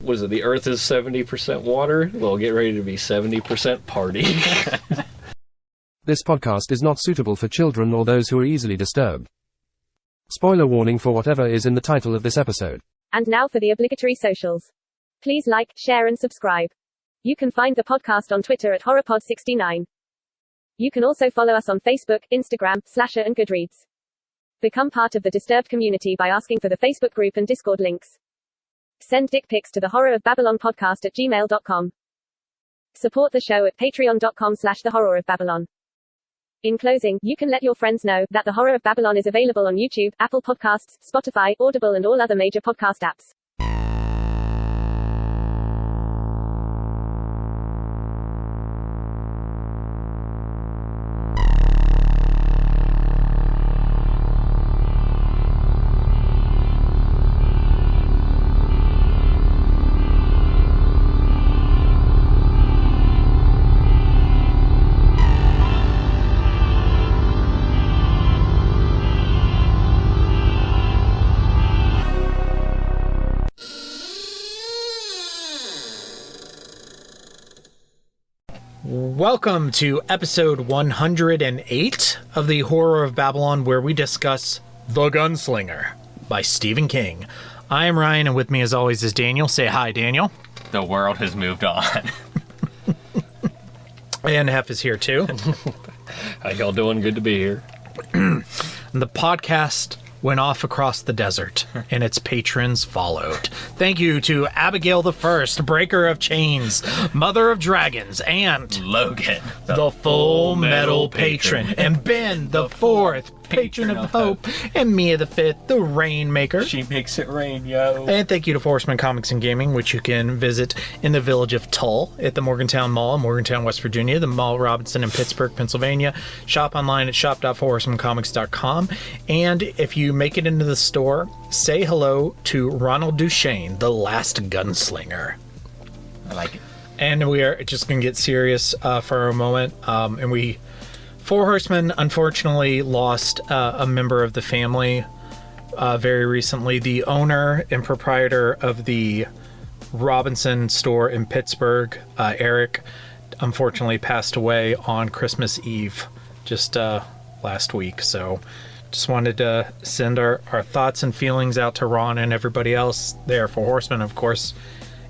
Was it the Earth is 70% water? Well, get ready to be 70% party. This podcast is not suitable for children or those who are easily disturbed. Spoiler warning for whatever is in the title of this episode. And now for the obligatory socials. Please like, share and subscribe. You can find the podcast on Twitter at HorrorPod69. You can also follow us on Facebook, Instagram, Slasher and Goodreads. Become part of the Disturbed community by asking for the Facebook group and Discord links. Send dick pics to the horrorofbabylonpodcast@gmail.com. Support the show at patreon.com/thehorrorofbabylon. In closing, you can let your friends know that The Horror of Babylon is available on YouTube, Apple Podcasts, Spotify, Audible and all other major podcast apps. Welcome to episode 108 of the Horror of Babylon, where we discuss The Gunslinger by Stephen King. I am Ryan, and with me as always is Daniel. Say hi, Daniel. The world has moved on. And Hef is here too. How y'all doing? Good to be here. The podcast went off across the desert, and its patrons followed. Thank you to Abigail the First, Breaker of Chains, Mother of Dragons, and Logan, the Full Metal Patron, and Ben the Fourth, Patron of Hope, and Mia the Fifth, the Rainmaker. She makes it rain, yo. And thank you to Horseman Comics and Gaming, which you can visit in the village of Tull at the Morgantown Mall, Morgantown, West Virginia, the Mall Robinson in Pittsburgh, Pennsylvania. Shop online at shop.forhorsemancomics.com. And if you make it into the store, say hello to Ronald Duchesne, the last gunslinger. I like it. And we are just going to get serious for a moment. Four Horsemen unfortunately lost a member of the family very recently. The owner and proprietor of the Robinson store in Pittsburgh, Eric, unfortunately passed away on Christmas Eve just last week. So just wanted to send our thoughts and feelings out to Ron and everybody else there. For Horsemen, of course,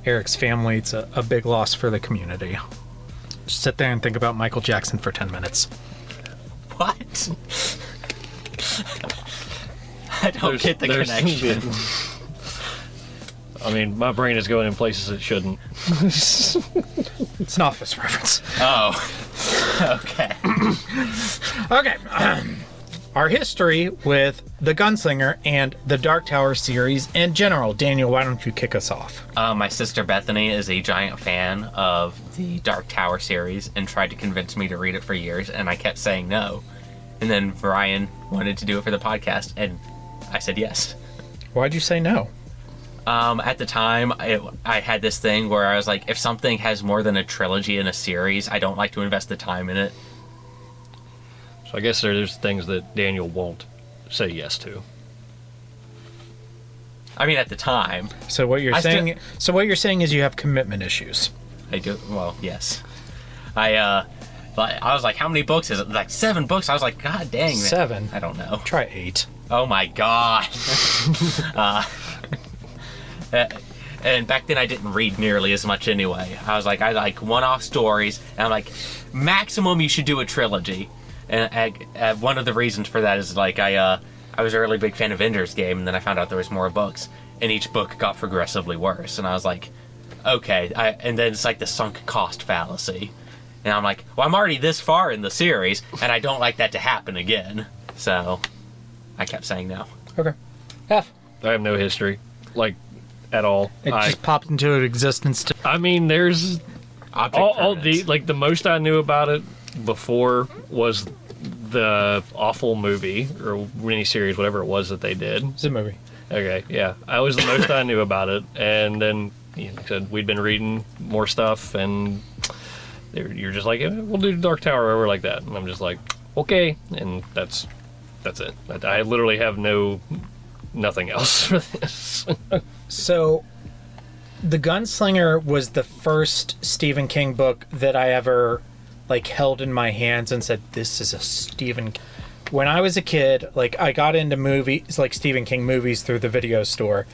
Eric's family. It's a big loss for the community. Just sit there and think about Michael Jackson for 10 minutes. What? I don't get the connection. I mean, my brain is going in places it shouldn't. It's an Office reference. Oh. Okay. Okay. Our history with The Gunslinger and the Dark Tower series in general. Daniel, why don't you kick us off? My sister Bethany is a giant fan of the Dark Tower series and tried to convince me to read it for years, and I kept saying no. And then Ryan wanted to do it for the podcast, and I said yes. Why'd you say no? At the time, I had this thing where I was like, if something has more than a trilogy in a series, I don't like to invest the time in it. So I guess there's things that Daniel won't say yes to. I mean, at the time. So what you're saying? So what you're saying is you have commitment issues. I do. Well, yes. I was like, how many books is it? Like 7 books. I was like, God dang, man. 7. I don't know. Try 8. Oh my God. And back then I didn't read nearly as much anyway. I like one-off stories, and I'm like, maximum you should do a trilogy. And one of the reasons for that is like I was a really big fan of Ender's Game, and then I found out there was more books, and each book got progressively worse. And I was like, okay. And then it's like the sunk cost fallacy. And I'm like, well, I'm already this far in the series, and I don't like that to happen again. So I kept saying no. Okay. F. I have no history, like, at all. It just popped into existence. I mean, there's all the most I knew about it before was the awful movie or miniseries, whatever it was that they did. It's a movie. Okay, yeah. I was the most I knew about it, and then, like I said, we'd been reading more stuff, and you're just like, we'll do Dark Tower over like that, and I'm just like, okay, and that's it. I literally have nothing else for this. So, The Gunslinger was the first Stephen King book that I ever held in my hands and said, this is a Stephen King. When I was a kid, I got into movies, Stephen King movies, through the video store.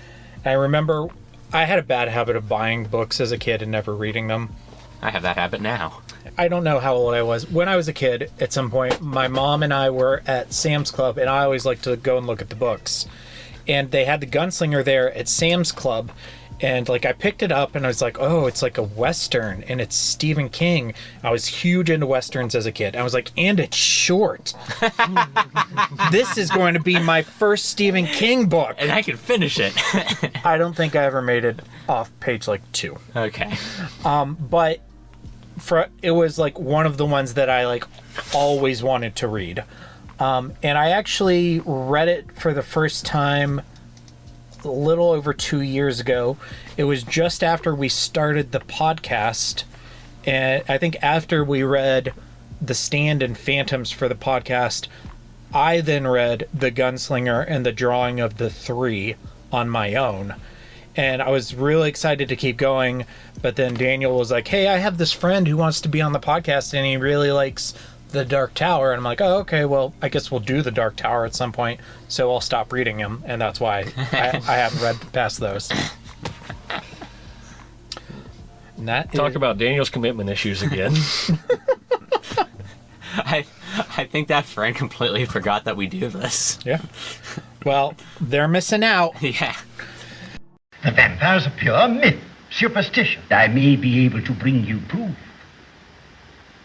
And I remember I had a bad habit of buying books as a kid and never reading them. I have that habit now. I don't know how old I was. When I was a kid, at some point, my mom and I were at Sam's Club, and I always liked to go and look at the books. And they had the Gunslinger there at Sam's Club. And I picked it up and I was like, oh, it's like a Western and it's Stephen King. I was huge into Westerns as a kid. I was like, and it's short. This is going to be my first Stephen King book. And I can finish it. I don't think I ever made it off page 2. Okay. But it was one of the ones that I always wanted to read. And I actually read it for the first time a little over 2 years ago. It was just after we started the podcast, and I think after we read The Stand and Phantoms for the podcast, I then read The Gunslinger and The Drawing of the Three on my own, and I was really excited to keep going. But then Daniel was like, hey, I have this friend who wants to be on the podcast and he really likes The Dark Tower, and I'm like, oh, okay, well, I guess we'll do The Dark Tower at some point, so I'll stop reading them, and that's why I haven't read past those. Talk about Daniel's commitment issues again. I think that friend completely forgot that we do this. Yeah. Well, they're missing out. Yeah. The vampire's a pure myth, superstition. I may be able to bring you proof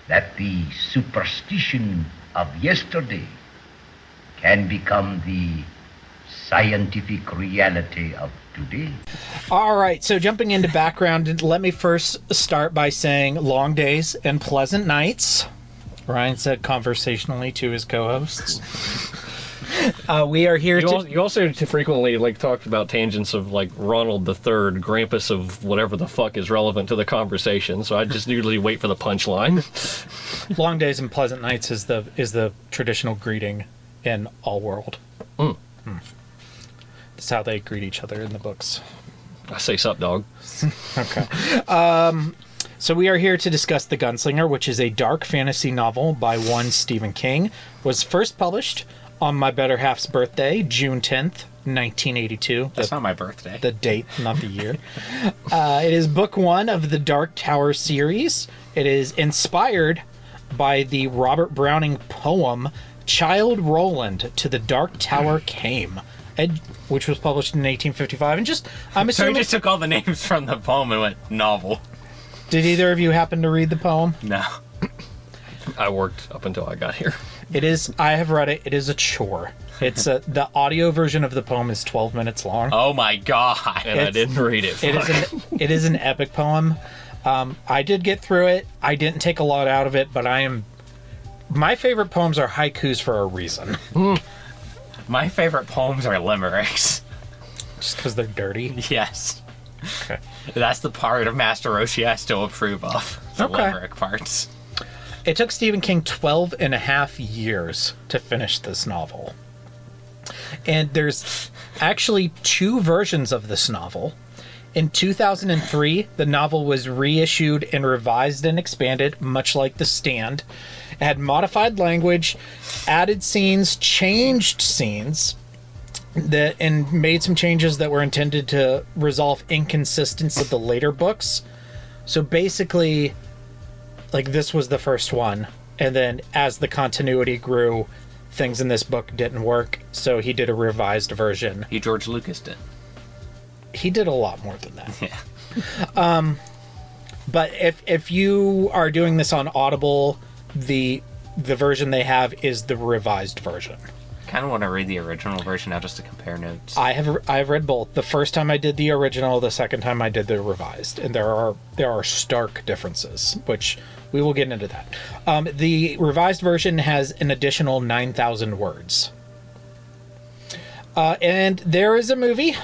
that the superstition of yesterday can become the scientific reality of today. All right, so jumping into background, let me first start by saying long days and pleasant nights, Ryan said conversationally to his co-hosts. We are here You also frequently talked about tangents of Ronald III, Grampus of whatever the fuck is relevant to the conversation. So I just usually wait for the punchline. Long days and pleasant nights is the traditional greeting in all world. That's how they greet each other in the books. I say sup, dog. Okay. So we are here to discuss The Gunslinger, which is a dark fantasy novel by one Stephen King. Was first published on my better half's birthday, June 10th, 1982. That's not my birthday. The date, not the year. It is book one of the Dark Tower series. It is inspired by the Robert Browning poem Childe Roland to the Dark Tower Came, which was published in 1855. And I'm So assuming... we just took all the names from the poem and went, novel. Did either of you happen to read the poem? No. I worked up until I got here. I have read it. It is a chore. It's the audio version of the poem is 12 minutes long. Oh my god. And I didn't read it. It is an epic poem. I did get through it. I didn't take a lot out of it, but my favorite poems are haikus for a reason. My favorite poems are limericks. Just because they're dirty? Yes. Okay. That's the part of Master Roshi I still approve of. The Okay. limerick parts. It took Stephen King 12 and a half years to finish this novel. And there's actually two versions of this novel. In 2003, the novel was reissued and revised and expanded, much like The Stand. It had modified language, added scenes, changed scenes, and made some changes that were intended to resolve inconsistencies of the later books. So basically, this was the first one, and then as the continuity grew, things in this book didn't work, so he did a revised version. He George Lucas did. He did a lot more than that. Yeah. But if you are doing this on Audible, the version they have is the revised version. Kind of want to read the original version now just to compare notes. I've read both. The first time I did the original, the second time I did the revised, and there are stark differences, which we will get into that. The revised version has an additional 9,000 words, and there is a movie,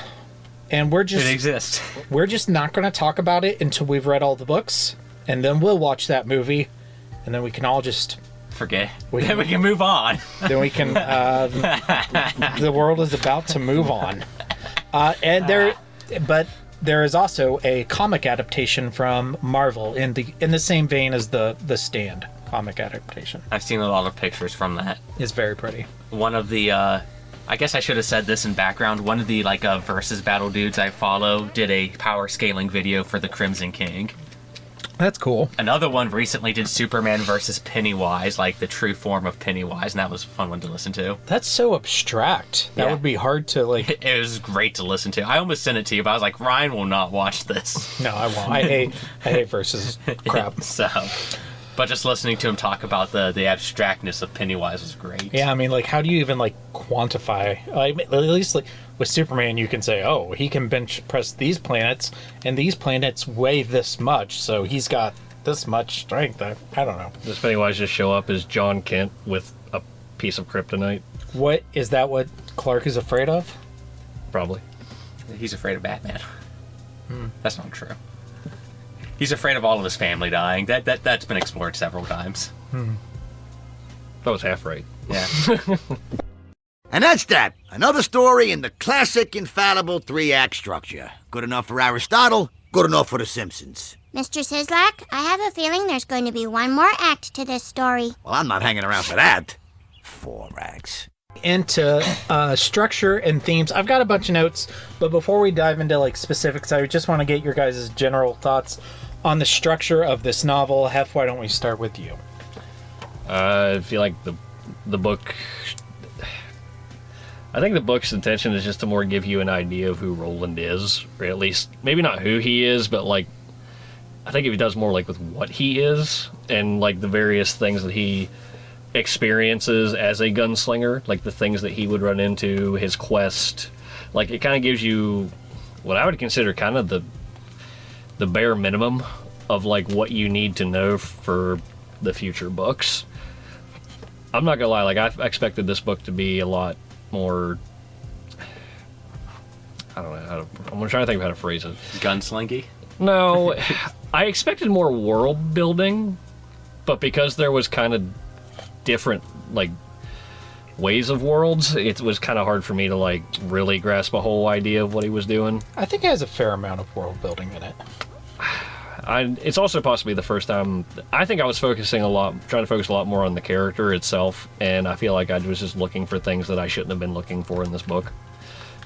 and It exists. we're just not going to talk about it until we've read all the books, and then we'll watch that movie, and then we can all just. Forget. Then we can move on. Then we can. The world is about to move on, but there is also a comic adaptation from Marvel in the same vein as the Stand comic adaptation. I've seen a lot of pictures from that. It's very pretty. One of the, I guess I should have said this in background. One of the versus battle dudes I follow did a power scaling video for the Crimson King. That's cool. Another one recently did Superman versus Pennywise, like the true form of Pennywise, and that was a fun one to listen to. That's so abstract. That would be hard to like. It was great to listen to. I almost sent it to you, but I was like, Ryan will not watch this. No, I won't. I hate versus crap. So, but just listening to him talk about the abstractness of Pennywise was great. Yeah, I mean, like, how do you even like quantify? At least like with Superman, you can say, oh, he can bench press these planets, and these planets weigh this much, so he's got this much strength. I don't know. Does Pennywise just show up as John Kent with a piece of kryptonite? What is that? What Clark is afraid of? Probably. He's afraid of Batman. That's not true. He's afraid of all of his family dying. That's been explored several times. That was half right. Yeah. And that's that. Another story in the classic, infallible 3-act structure. Good enough for Aristotle, good enough for The Simpsons. Mr. Sislak, I have a feeling there's going to be one more act to this story. Well, I'm not hanging around for that. 4 acts. Into structure and themes. I've got a bunch of notes, but before we dive into like specifics, I just want to get your guys' general thoughts on the structure of this novel. Hef, why don't we start with you? I feel like the book. I think the book's intention is just to more give you an idea of who Roland is, or at least maybe not who he is, but like I think if he does more like with what he is and like the various things that he experiences as a gunslinger, like the things that he would run into, his quest. Like it kind of gives you what I would consider kind of the bare minimum of like what you need to know for the future books. I'm not gonna lie, like I expected this book to be a lot more, I don't know I'm gonna try to think of how to phrase it. Gunslingy? No, I expected more world building, but because there was kind of different like ways of worlds, it was kind of hard for me to like really grasp a whole idea of what he was doing. I think it has a fair amount of world building in it. It's also possibly the first time I think I was trying to focus a lot more on the character itself, and I feel like I was just looking for things that I shouldn't have been looking for in this book.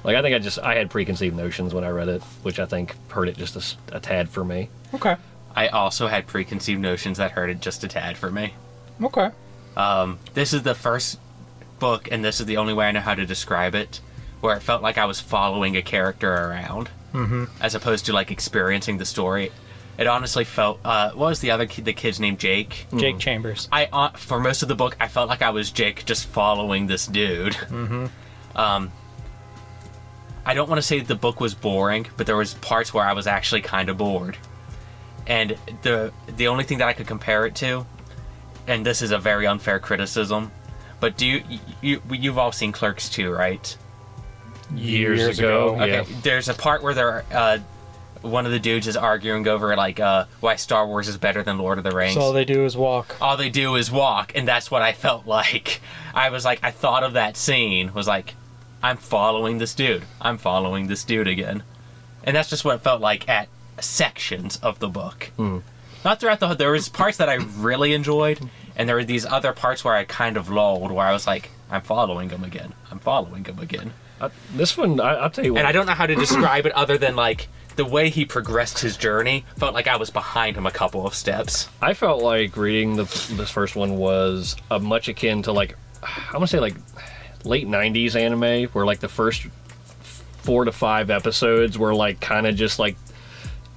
Like I think I had preconceived notions when I read it, which I think hurt it just a tad for me. Okay. I also had preconceived notions that hurt it just a tad for me. Okay. This is the first book, and this is the only way I know how to describe it, where it felt like I was following a character around, as opposed to like experiencing the story. It honestly felt. What was the kid's name? Jake. Jake Chambers. For most of the book, I felt like I was Jake, just following this dude. I don't want to say the book was boring, but there was parts where I was actually kind of bored. And the only thing that I could compare it to, and this is a very unfair criticism, but you've all seen Clerks 2, right? Years ago. Okay. Yeah. There's a part where one of the dudes is arguing over like why Star Wars is better than Lord of the Rings. So all they do is walk. All they do is walk, and that's what I felt like. I was like, I thought of that scene, was like, I'm following this dude. I'm following this dude again. And that's just what it felt like at sections of the book. Not throughout the whole. There was parts that I really enjoyed, and there were these other parts where I kind of lulled, where I was like, I'm following him again. I'm following him again. This one, I'll tell you what. And I don't know how to describe it other than like the way he progressed his journey felt like I was behind him a couple of steps. I felt like reading this first one was much akin to like, I want to say like late 90s anime, where like the first 4 to 5 episodes were like kind of just like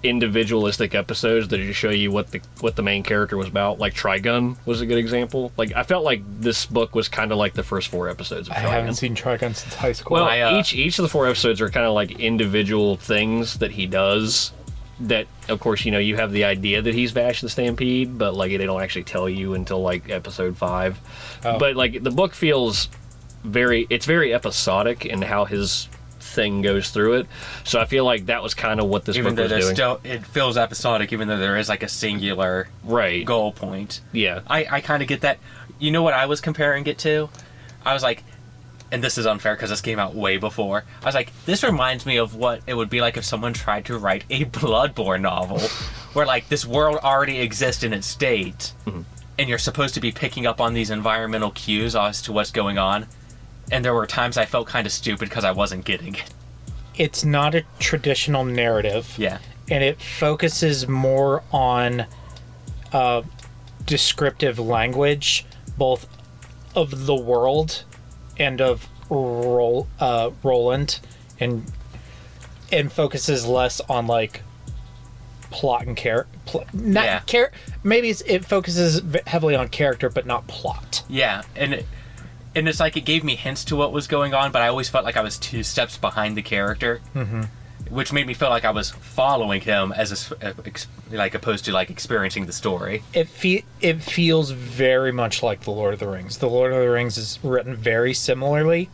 individualistic episodes that just show you what the main character was about. Like Trigun was a good example. Like I felt like this book was kind of like the first 4 episodes of Trigun. I haven't seen Trigun since high school. Well, each of the 4 episodes are kind of like individual things that he does that, of course, you know, you have the idea that he's Vash the Stampede, but like they don't actually tell you until like episode 5. But like the book feels very episodic in how his thing goes through it, so I feel like that was kind of what this book was doing. It feels episodic, even though there is like a singular goal point. Yeah, I kind of get that. You know what I was comparing it to? I was like, and this is unfair because this came out way before. I was like, this reminds me of what it would be like if someone tried to write a Bloodborne novel, where like this world already exists in its state, and you're supposed to be picking up on these environmental cues as to what's going on. And there were times I felt kind of stupid because I wasn't getting it. It's not a traditional narrative. Yeah. And it focuses more on descriptive language, both of the world and of Roland, and focuses less on like plot and maybe it focuses heavily on character but not plot. Yeah, and it's like it gave me hints to what was going on, but I always felt like I was 2 steps behind the character, which made me feel like I was following him as like opposed to like experiencing the story. It feels very much like The Lord of the Rings. The Lord of the Rings is written very similarly,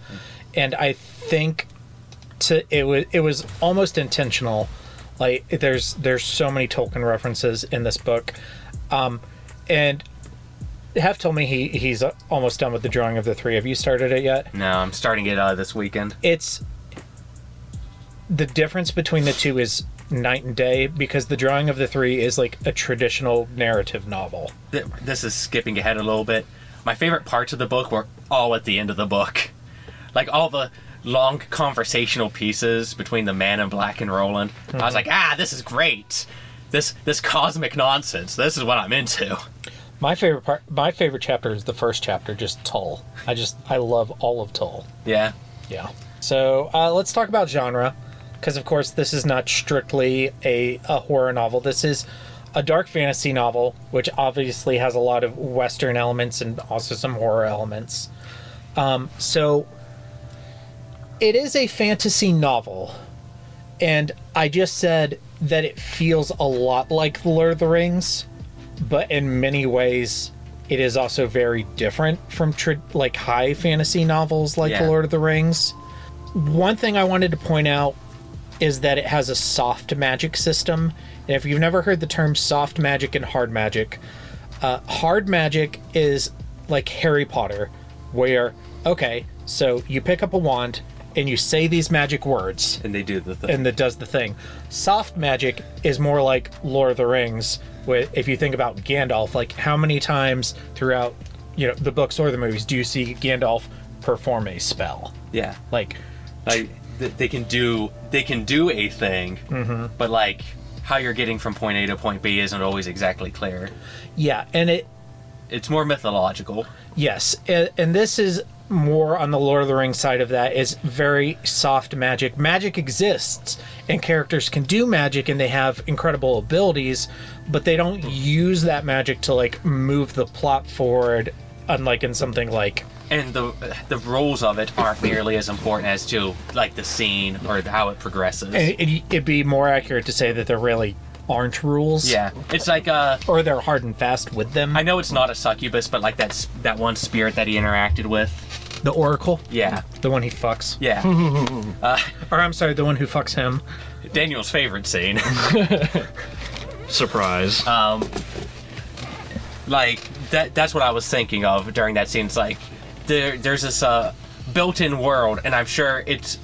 and I think it was almost intentional. Like there's so many Tolkien references in this book, and Hef told me he's almost done with the drawing of the 3. Have you started it yet? No, I'm starting it this weekend. It's the difference between the 2 is night and day, because the drawing of the 3 is like a traditional narrative novel. This is skipping ahead a little bit. My favorite parts of the book were all at the end of the book, like all the long conversational pieces between the Man in Black and Roland. I was like, this is great. This cosmic nonsense. This is what I'm into. My favorite chapter is the first chapter, just Tull. I love all of Tull. Yeah. Yeah. So let's talk about genre, because of course this is not strictly a horror novel. This is a dark fantasy novel, which obviously has a lot of Western elements and also some horror elements. So it is a fantasy novel, and I just said that it feels a lot like The Lord of the Rings, but in many ways it is also very different from like high fantasy novels like The Lord of the Rings. One thing I wanted to point out is that it has a soft magic system. And if you've never heard the term soft magic and hard magic is like Harry Potter, where, okay, so you pick up a wand and you say these magic words, and they do the thing, and it does the thing. Soft magic is more like Lord of the Rings. If you think about Gandalf, like how many times throughout the books or the movies do you see Gandalf perform a spell? Yeah, like they can do a thing, but like how you're getting from point A to point B isn't always exactly clear. Yeah, and it's more mythological. Yes, and this is more on the Lord of the Rings side of that, is very soft magic. Magic exists, and characters can do magic, and they have incredible abilities, but they don't use that magic to like move the plot forward, unlike in something like... And the rules of it aren't nearly as important as to like the scene or how it progresses. It'd be more accurate to say that there really aren't rules. Yeah, it's like or they're hard and fast with them. I know it's not a succubus, but like that one spirit that he interacted with. The Oracle? Yeah. The one he fucks? Yeah. Or I'm sorry, the one who fucks him. Daniel's favorite scene. Surprise. Like, that's what I was thinking of during that scene. It's like, there's this built-in world, and I'm sure its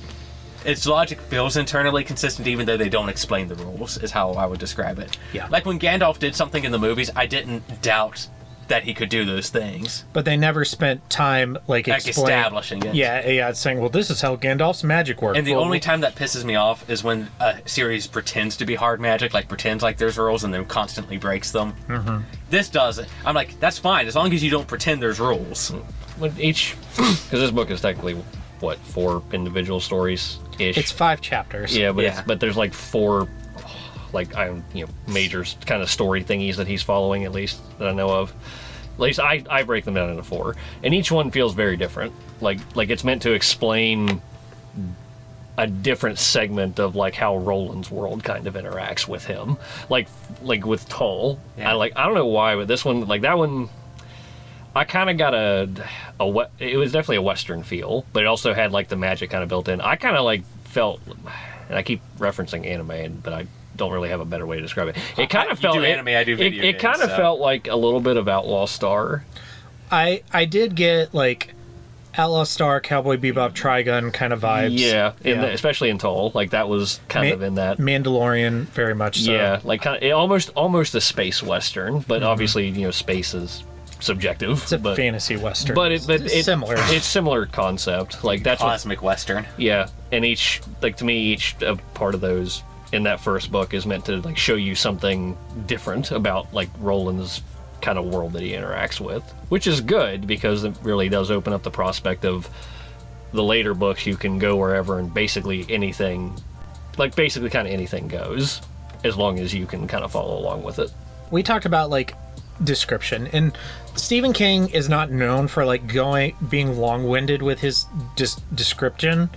logic feels internally consistent even though they don't explain the rules, is how I would describe it. Yeah. Like when Gandalf did something in the movies, I didn't doubt that he could do those things. But they never spent time like establishing it. Yeah, saying, well, this is how Gandalf's magic works. And the only time that pisses me off is when a series pretends to be hard magic, like pretends like there's rules and then constantly breaks them. Mm-hmm. This doesn't. I'm like, that's fine, as long as you don't pretend there's rules. Because this book is technically, 4 individual stories-ish? It's 5 chapters. Yeah, but there's like 4... major kind of story thingies that he's following, at least that I know of. At least I break them down into 4, and each one feels very different. Like it's meant to explain a different segment of like how Roland's world kind of interacts with him. Like with Tull, yeah. I don't know why, but this one, like that one, I kind of got it was definitely a Western feel, but it also had like the magic kind of built in. I kind of like felt, and I keep referencing anime, but I don't really have a better way to describe it. It kind of felt anime. I do video games. It kind of felt like a little bit of Outlaw Star. I did get like Outlaw Star, Cowboy Bebop, Trigun kind of vibes. Yeah, especially in Toll, like that was kind of in that. Mandalorian, very much so. Yeah, like kind of almost a space western, but obviously space is subjective. It's a fantasy western, but it's similar. It's similar concept. Like that's cosmic western. Yeah, and each part of those in that first book is meant to like show you something different about like Roland's kind of world that he interacts with, which is good because it really does open up the prospect of the later books. You can go wherever and basically anything kind of anything goes as long as you can kind of follow along with it. We talked about like description, and Stephen King is not known for like being long-winded with his description,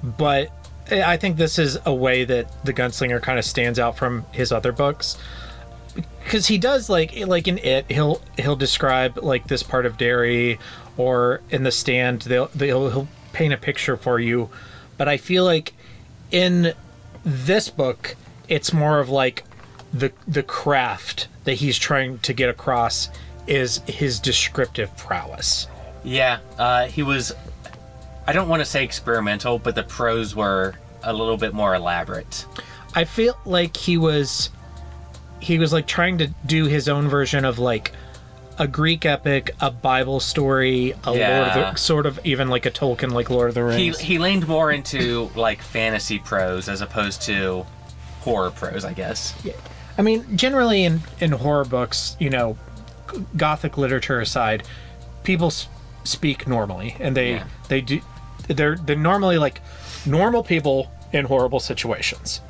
but I think this is a way that the Gunslinger kind of stands out from his other books. Because he does like in It, he'll describe like this part of Derry, or in The Stand, he'll paint a picture for you. But I feel like in this book, it's more of like the craft that he's trying to get across is his descriptive prowess. Yeah, he was. I don't want to say experimental, but the prose were a little bit more elaborate. I feel like he was like trying to do his own version of like a Greek epic, a Bible story, Lord of the, sort of even like a Tolkien, like Lord of the Rings. He leaned more into like fantasy prose as opposed to horror prose, I guess. Yeah. I mean, generally in horror books, Gothic literature aside, people speak normally, and they're normally like normal people in horrible situations.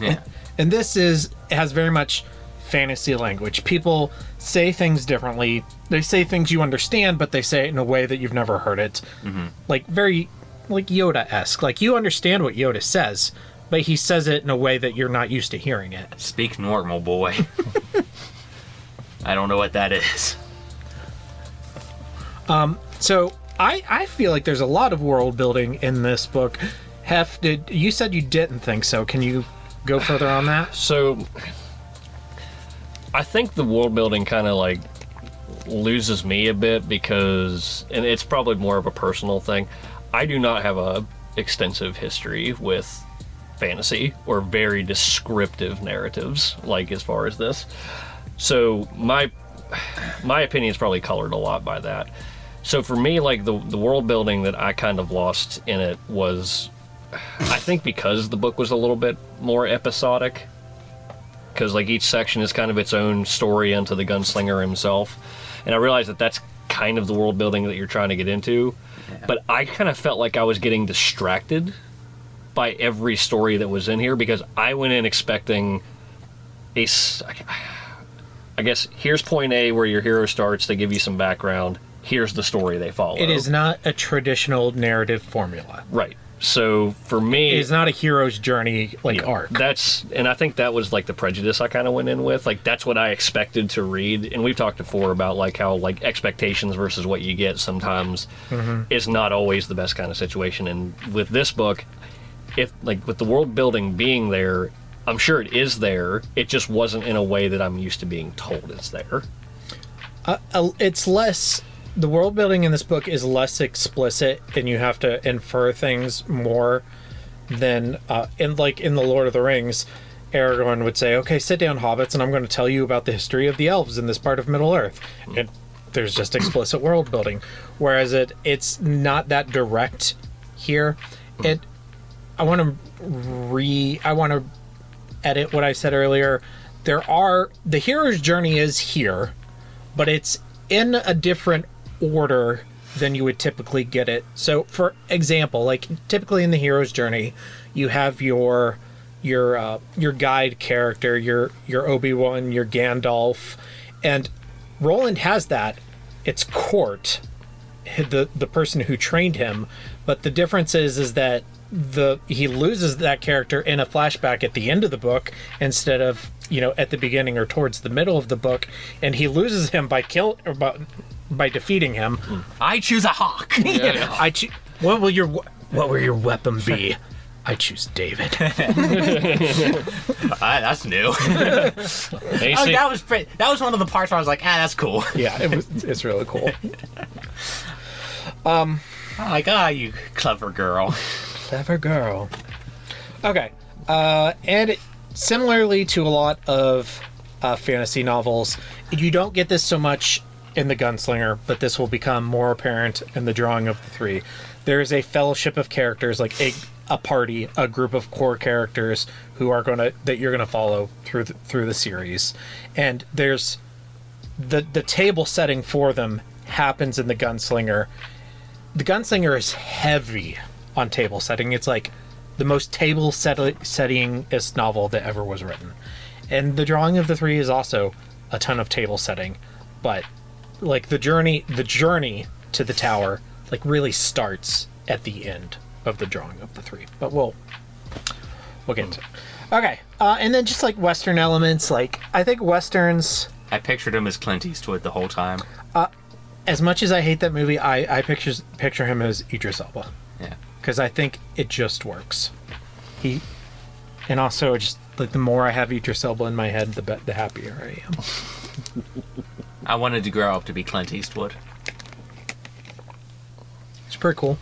Yeah. And this has very much fantasy language. People say things differently. They say things you understand, but they say it in a way that you've never heard it. Mm-hmm. Like very like Yoda-esque. Like you understand what Yoda says, but he says it in a way that you're not used to hearing it. Speak normal, boy. I don't know what that is. So I feel like there's a lot of world building in this book. Hef, you said you didn't think so. Can you go further on that? So I think the world building kind of like loses me a bit because, and it's probably more of a personal thing, I do not have a extensive history with fantasy or very descriptive narratives like as far as this. So my opinion is probably colored a lot by that. So for me, like the world building that I kind of lost in it was, I think because the book was a little bit more episodic, because like each section is kind of its own story unto the Gunslinger himself, and I realized that that's kind of the world building that you're trying to get into. Yeah. But I kind of felt like I was getting distracted by every story that was in here because I went in expecting I guess here's point A where your hero starts. They give you some background. Here's the story they follow. It is not a traditional narrative formula. Right. So for me, it is not a hero's journey arc. And I think that was like the prejudice I kind of went in with. Like that's what I expected to read. And we've talked before about like how like expectations versus what you get sometimes is not always the best kind of situation. And with this book, if like with the world building being there, I'm sure it is there. It just wasn't in a way that I'm used to being told it's there. It's less. The world building in this book is less explicit, and you have to infer things more than in the Lord of the Rings. Aragorn would say, "Okay, sit down, hobbits, and I'm going to tell you about the history of the elves in this part of Middle Earth." And there's just explicit world building, whereas it's not that direct here. I want to edit what I said earlier. The hero's journey is here, but it's in a different order than you would typically get it. So for example, like typically in the hero's journey, you have your guide character, your Obi-Wan, your Gandalf, and Roland has that. It's Court, the person who trained him, but the difference is that he loses that character in a flashback at the end of the book instead of at the beginning or towards the middle of the book, and he loses him by defeating him. I choose a hawk. Yeah. What will your weapon be? I choose David. That's new. That was one of the parts where I was like, that's cool. Yeah, it's really cool. Like, you clever girl. Clever girl. Okay. And similarly to a lot of fantasy novels, you don't get this so much in the Gunslinger, but this will become more apparent in the Drawing of the Three. There is a fellowship of characters, like a party, a group of core characters who are that you're gonna follow through the series, and there's the table setting for them happens in the Gunslinger. The Gunslinger is heavy on table setting. It's like the most table settingest novel that ever was written. And the Drawing of the Three is also a ton of table setting, but like the journey to the tower like really starts at the end of the Drawing of the Three. But we'll get into it. Okay, and then just like Western elements, like I think Westerns. I pictured him as Clint Eastwood the whole time. As much as I hate that movie, I picture him as Idris Elba. Yeah. Because I think it just works. And also just like the more I have Idris Elba in my head, the happier I am. I wanted to grow up to be Clint Eastwood. It's pretty cool.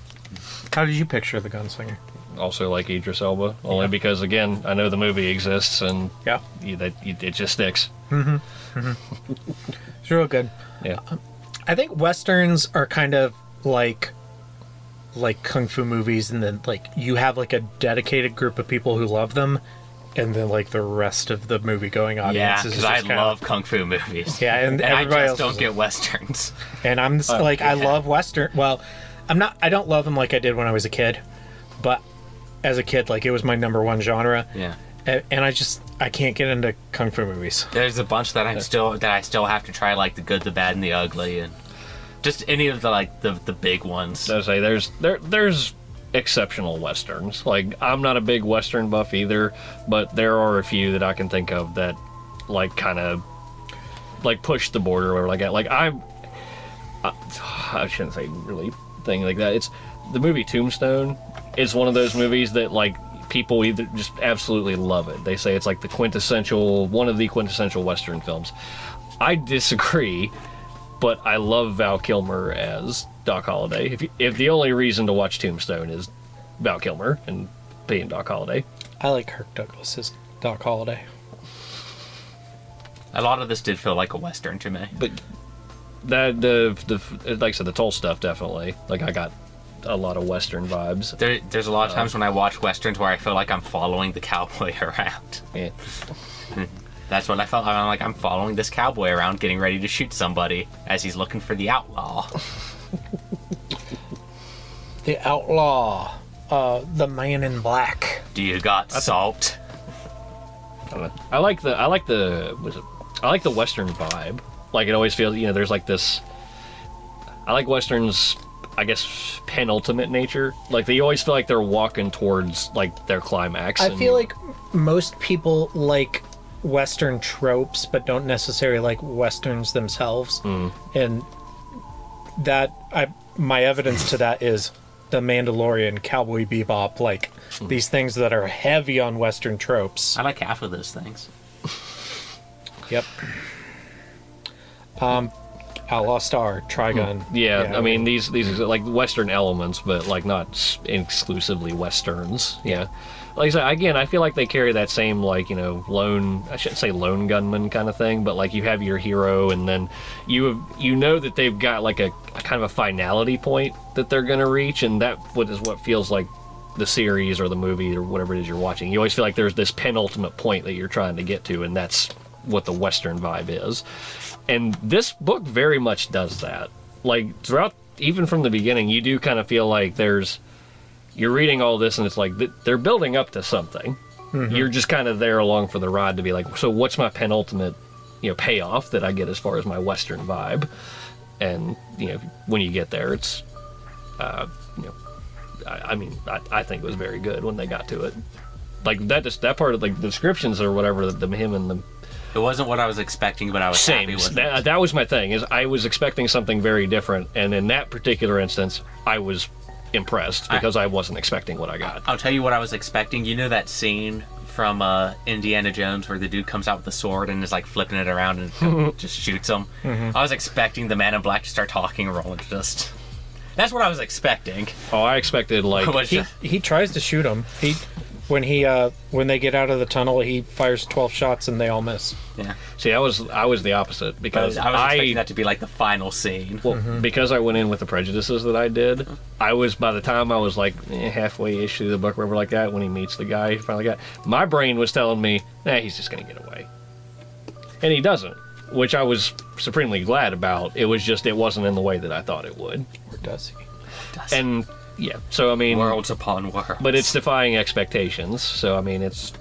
How did you picture the Gunslinger? Also like Idris Elba, only because again I know the movie exists and it just sticks. It's real good. Yeah. I think Westerns are kind of like kung fu movies, and then like you have like a dedicated group of people who love them, and then like the rest of the movie going audience is because just I love kung fu movies. Yeah, and everybody I else just don't get Westerns. And I'm I love Western. Well, I don't love them like I did when I was a kid, but as a kid, like it was my number one genre. Yeah. And I can't get into kung fu movies. There's a bunch that I still have to try, like The Good, the Bad, and the Ugly, and just any of the big ones. I say there's exceptional westerns. Like I'm not a big western buff either, but there are a few that I can think of that like kind of like push the border or like I shouldn't say really thing like that. It's the movie Tombstone. It's one of those movies that like people either just absolutely love it. They say it's like one of the quintessential western films. I disagree, but I love Val Kilmer as Doc Holliday. If the only reason to watch Tombstone is Val Kilmer and being Doc Holliday. I like Kirk Douglas as Doc Holliday. A lot of this did feel like a western to me. But that the like I said, the Toll stuff definitely. Like I got a lot of western vibes. There's a lot of times when I watch westerns where I feel like I'm following the cowboy around. Yeah. That's what I felt. I'm like, I'm following this cowboy around, getting ready to shoot somebody as he's looking for the outlaw. The outlaw, the man in black. Do you got salt? I like the western vibe. Like it always feels, there's like this. I like westerns, I guess, penultimate nature. Like they always feel like they're walking towards like their climax. I feel like most people like Western tropes, but don't necessarily like Westerns themselves. And that my evidence to that is The Mandalorian, Cowboy Bebop, like these things that are heavy on Western tropes. I like half of those things. Yep. Outlaw Star, Trigun. Yeah, I mean these are like Western elements, but like not exclusively Westerns. Yeah. Like I said, again, I feel like they carry that same like lone. I shouldn't say lone gunman kind of thing, but like you have your hero, and then you know that they've got like a kind of a finality point that they're going to reach, and that is what feels like the series or the movie or whatever it is you're watching. You always feel like there's this penultimate point that you're trying to get to, and that's what the Western vibe is. And this book very much does that. Like throughout, even from the beginning, you do kind of feel like you're reading all this and it's like they're building up to something. You're just kind of there along for the ride to be like, so what's my penultimate, payoff that I get as far as my Western vibe? And when you get there, it's, I think it was very good when they got to it. Like that part of like the descriptions or whatever, him and the. It wasn't what I was expecting, but I was happy with it. That was my thing. Is I was expecting something very different, and in that particular instance, I was impressed because I wasn't expecting what I got. I'll tell you what I was expecting. You know that scene from Indiana Jones where the dude comes out with the sword and is like flipping it around and just shoots him? I was expecting the Man in Black to start talking, and Roland just That's what I was expecting. Oh, I expected like He tries to shoot him. When they get out of the tunnel, he fires 12 shots and they all miss. Yeah. See, I was the opposite because I was expecting that to be like the final scene. Well, because I went in with the prejudices that I did, by the time I was like halfway-ish through the book, whatever like that, when he meets the guy he finally got, my brain was telling me, he's just going to get away. And he doesn't, which I was supremely glad about. It wasn't in the way that I thought it would. Or does he? And, yeah, so I mean... Worlds upon worlds. But it's defying expectations, so I mean, it's...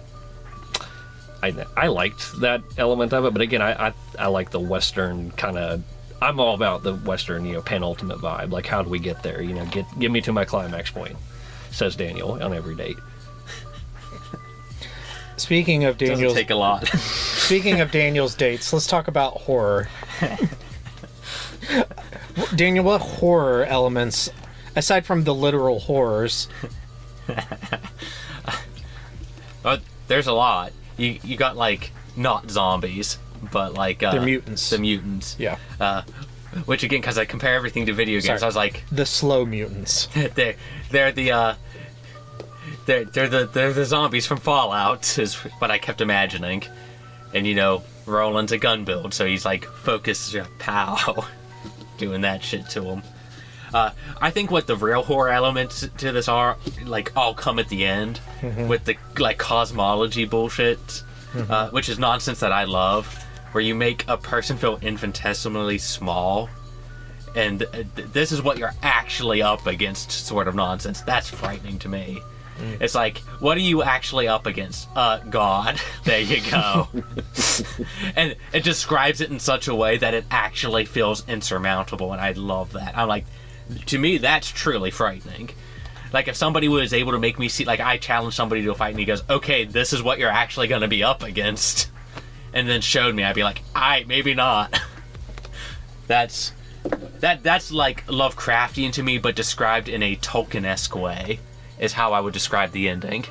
I liked that element of it, but again, I like the Western kind of... I'm all about the Western, penultimate vibe. Like, how do we get there? Get me to my climax point, says Daniel on every date. Speaking of Daniel's... Doesn't take a lot. Speaking of Daniel's dates, let's talk about horror. Daniel, what horror elements, aside from the literal horrors... Well, there's a lot. You got, like, not zombies, but, like... they're mutants. The mutants. Yeah. Which, again, because I compare everything to video games, Sorry. I was like... The slow mutants. They're the zombies from Fallout, is what I kept imagining. And, Roland's a gun build, so he's, like, focused, pow, doing that shit to him. I think what the real horror elements to this are, like, all come at the end with the, like, cosmology bullshit, which is nonsense that I love, where you make a person feel infinitesimally small, and this is what you're actually up against sort of nonsense. That's frightening to me. It's like, what are you actually up against? God. There you go. And it describes it in such a way that it actually feels insurmountable, and I love that. I'm like, to me, that's truly frightening. Like, if somebody was able to make me see, like, I challenge somebody to a fight, and he goes, okay, this is what you're actually going to be up against, and then showed me, I'd be like, maybe not. That's like Lovecraftian to me, but described in a Tolkien-esque way, is how I would describe the ending.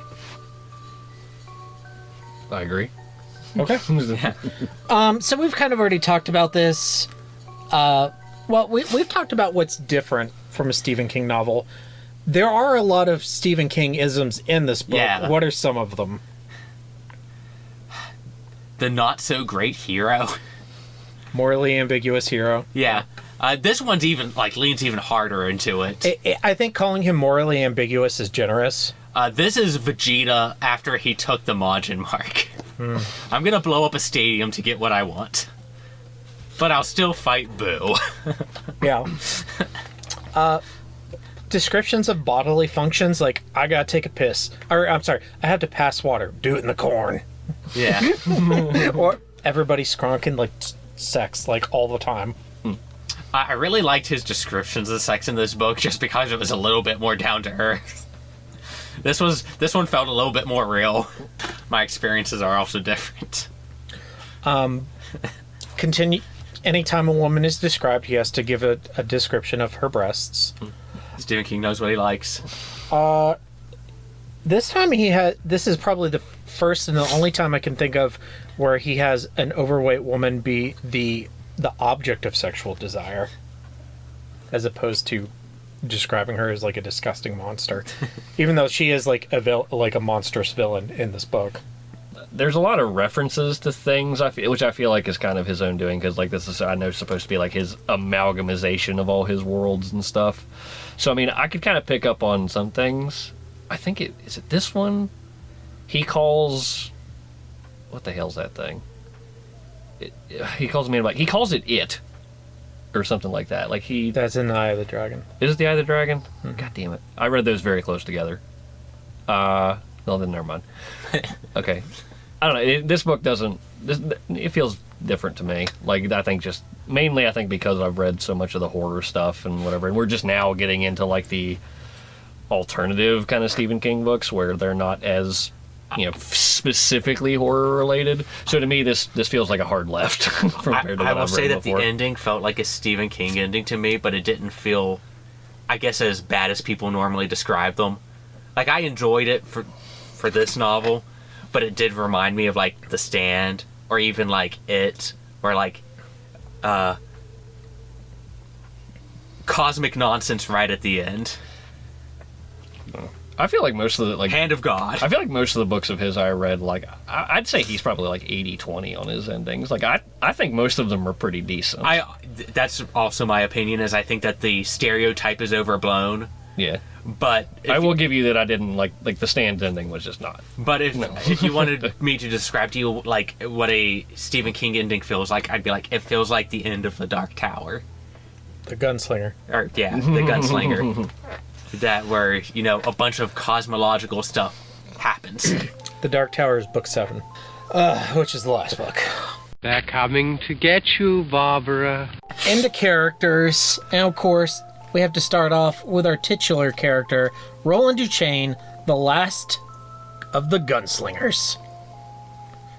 I agree. Okay. So we've kind of already talked about this. Well, we've talked about what's different from a Stephen King novel. There are a lot of Stephen King isms in this book. Yeah. What are some of them? The not-so-great hero. Morally ambiguous hero. Yeah. This one's even, like, leans even harder into it. I think calling him morally ambiguous is generous. This is Vegeta after he took the Majin mark. I'm gonna blow up a stadium to get what I want. But I'll still fight Boo. Yeah. Descriptions of bodily functions, like, I gotta take a piss. Or, I'm sorry, I have to pass water. Do it in the corn. Yeah. Or everybody skronking, like, sex, like, all the time. I really liked his descriptions of sex in this book just because it was a little bit more down to earth. This one felt a little bit more real. My experiences are also different. Continue. Anytime a woman is described, he has to give a description of her breasts. Stephen King knows what he likes. This time this is probably the first and the only time I can think of where he has an overweight woman be the object of sexual desire, as opposed to describing her as like a disgusting monster, even though she is like a monstrous villain in this book. There's a lot of references to things, which I feel like is kind of his own doing, because like this is, I know, supposed to be like his amalgamization of all his worlds and stuff. So I mean, I could kind of pick up on some things. I think is it this one? He calls, what the hell's that thing? He calls it or something like that. Like that's in the Eye of the Dragon. Is it the Eye of the Dragon? Mm-hmm. God damn it! I read those very close together. Well, then never mind. Okay, I don't know. This book doesn't. It feels different to me. Like, I think just mainly because I've read so much of the horror stuff and whatever, and we're just now getting into like the alternative kind of Stephen King books where they're not as, specifically horror related. So to me, this feels like a hard left compared to what I will I've say read that before. the ending felt like a Stephen King ending to me, but it didn't feel, I guess, as bad as people normally describe them. Like, I enjoyed it for this novel, but it did remind me of like The Stand, or even like It, or like cosmic nonsense right at the end. I feel like most of the Hand of God. I feel like most of the books of his I read, I'd say he's probably like 80-20 on his endings. I think most of them are pretty decent. That's also my opinion. Is I think that the stereotype is overblown. Yeah. But I will give you that I didn't like the Stan's ending was just not. But if you wanted me to describe to you like what a Stephen King ending feels like, I'd be like, it feels like the end of The Dark Tower. The Gunslinger. The Gunslinger. That where, a bunch of cosmological stuff happens. The Dark Tower is book 7, which is the last book. They're coming to get you, Barbara. Into characters, and of course, we have to start off with our titular character, Roland Duchesne, the last of the Gunslingers.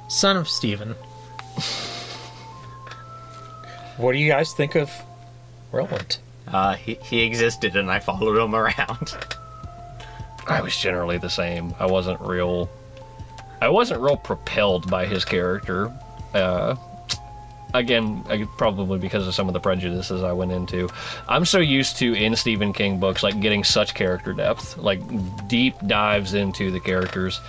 Son of Stephen. What do you guys think of Roland? He existed and I followed him around. I was generally the same. I wasn't real propelled by his character. Again, probably because of some of the prejudices I went into. I'm so used to, in Stephen King books, like getting such character depth, like deep dives into the characters.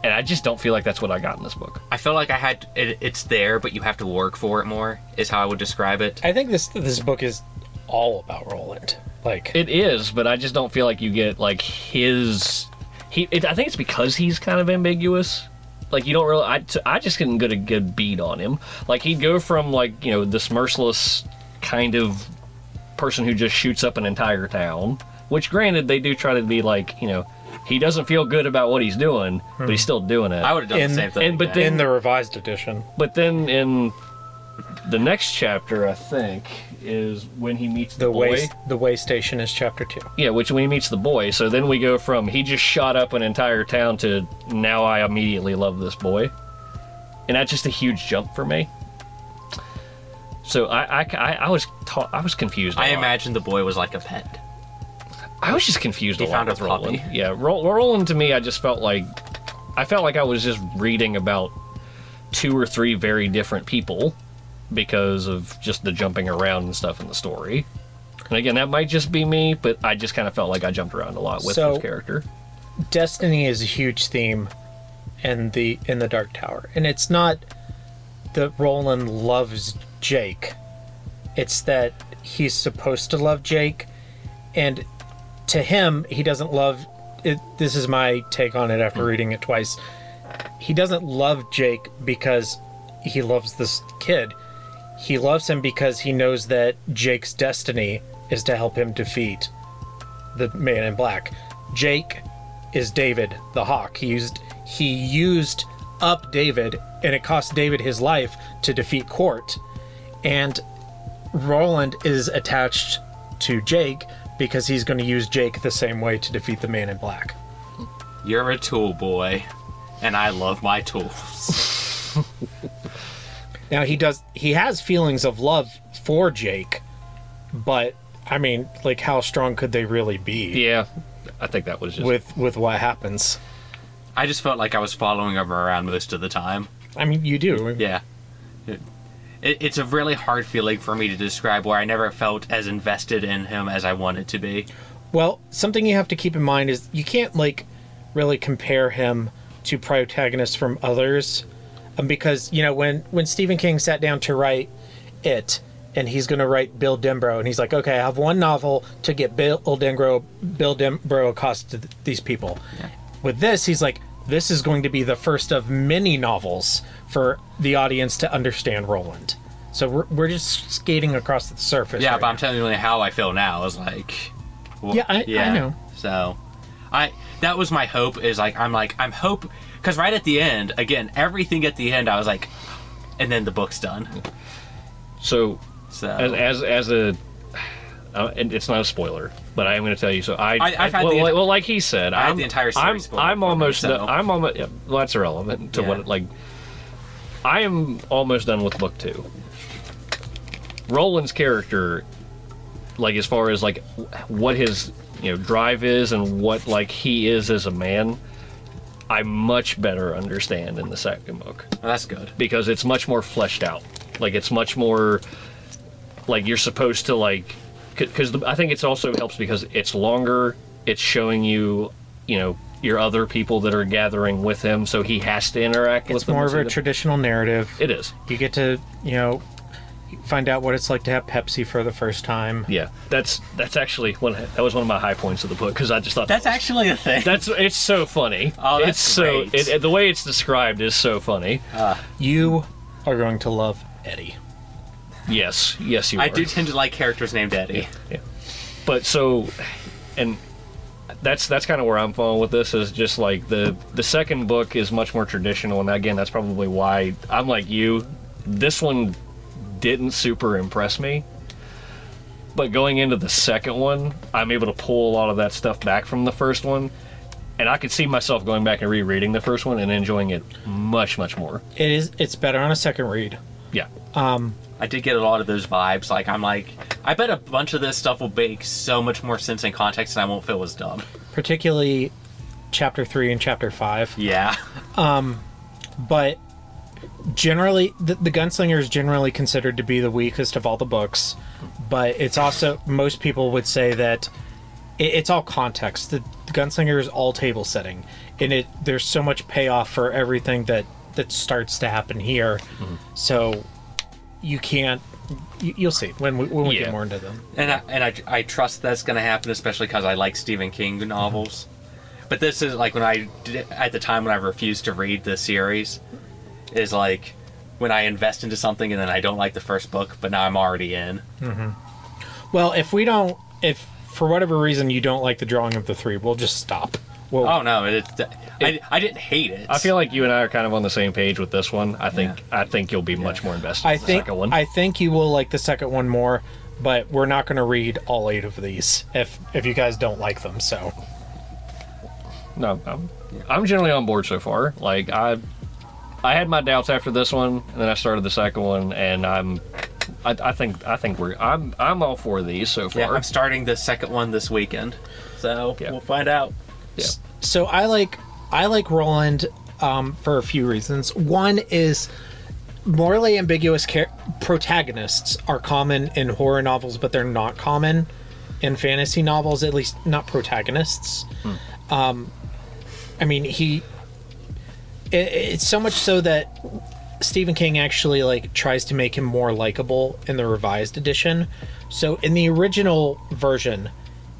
And I just don't feel like that's what I got in this book. I feel like it's there, but you have to work for it more, is how I would describe it. I think this book is all about Roland. It is, but I just don't feel like you get like his. I think it's because he's kind of ambiguous. Like, you don't really. I just couldn't get a good beat on him. Like, he'd go from this merciless kind of person who just shoots up an entire town. Which, granted, they do try to be like, he doesn't feel good about what he's doing, but he's still doing it. I would have done the same thing. But then, in the revised edition. But then in the next chapter, I think, is when he meets the boy. The way station is chapter 2. Yeah, when he meets the boy. So then we go from he just shot up an entire town to now I immediately love this boy. And that's just a huge jump for me. So I was confused. I imagined the boy was like a pet. I was just confused a lot with Roland. Puppy. Yeah, Roland to me, I felt like I was just reading about 2 or 3 very different people because of just the jumping around and stuff in the story. And again, that might just be me, but I just kind of felt like I jumped around a lot with his character. Destiny is a huge theme in the Dark Tower, and it's not that Roland loves Jake. It's that he's supposed to love Jake, and to him, he doesn't love it. This is my take on it after reading it twice. He doesn't love Jake because he loves this kid. He loves him because he knows that Jake's destiny is to help him defeat the Man in Black. Jake is David the Hawk. He used up David, and it cost David his life to defeat Court. And Roland is attached to Jake because he's going to use Jake the same way to defeat the Man in Black. You're a tool boy, and I love my tools. Now he has feelings of love for Jake, but I mean, like, how strong could they really be? Yeah, I think that was just with what happens. I just felt like I was following him around most of the time. I mean, you do. Yeah. It's a really hard feeling for me to describe, where I never felt as invested in him as I wanted to be. Well, something you have to keep in mind is you can't, like, really compare him to protagonists from others. Because, when Stephen King sat down to write it, and he's going to write Bill Denbrough, and he's like, okay, I have one novel to get Bill Denbrough across to these people. Yeah. With this, he's like, this is going to be the first of many novels for the audience to understand Roland. So we're just skating across the surface. Yeah, but I'm telling you how I feel now. Is like, well, I know. So, that was my hope. Is like, I'm hope, because right at the end, again, everything at the end, I was like, and then the book's done. So as a. And it's not a spoiler, but I am going to tell you. So like he said, I had the entire series. I'm almost. Yeah, well, that's irrelevant to what. Like, I am almost done with book 2. Roland's character, like, as far as like what his drive is and what like he is as a man, I much better understand in the second book. Well, that's good, because it's much more fleshed out. Like, it's much more like you're supposed to like because I think it's also helps because it's longer. It's showing you, your other people that are gathering with him, so he has to interact with them. It's more of a traditional narrative. It is. You get to, find out what it's like to have Pepsi for the first time. Yeah, that's actually that was one of my high points of the book, because I just thought that's actually a thing. It's so funny. Oh, that's great. The way it's described is so funny. You are going to love Eddie. Yes, you are. I do tend to like characters named Eddie. Yeah. But so, and that's kind of where I'm falling with this, is just like the second book is much more traditional, and again, that's probably why I'm like you. This one didn't super impress me, but going into the second one, I'm able to pull a lot of that stuff back from the first one, and I could see myself going back and rereading the first one and enjoying it much, much more. It's better on a second read. Yeah. I did get a lot of those vibes. Like, I'm like, I bet a bunch of this stuff will make so much more sense in context, and I won't feel as dumb. Particularly Chapter 3 and Chapter 5. Yeah. But generally, the Gunslinger is generally considered to be the weakest of all the books. But it's also, most people would say that it's all context. The Gunslinger is all table setting. And there's so much payoff for everything that starts to happen here. Mm-hmm. So you can't... You'll see when we get more into them. And I trust that's going to happen, especially because I like Stephen King novels. But this is like at the time when I refused to read the series, is like when I invest into something and then I don't like the first book, but now I'm already in. Mm-hmm. Well, if for whatever reason you don't like the drawing of the three, we'll just stop. Oh no, I didn't hate it. I feel like you and I are kind of on the same page with this one. I think you'll be much more invested in the second one. I think you will like the second one more, but we're not going to read all 8 of these if you guys don't like them. So no, I'm generally on board so far. Like I had my doubts after this one, and then I started the second one, and I think I'm all for these so far. Yeah, I'm starting the second one this weekend, so we'll find out. Yeah. So I like Roland for a few reasons. One is morally ambiguous protagonists are common in horror novels, but they're not common in fantasy novels, at least not protagonists. I mean, it's so much so that Stephen King actually tries to make him more likable in the revised edition. So in the original version,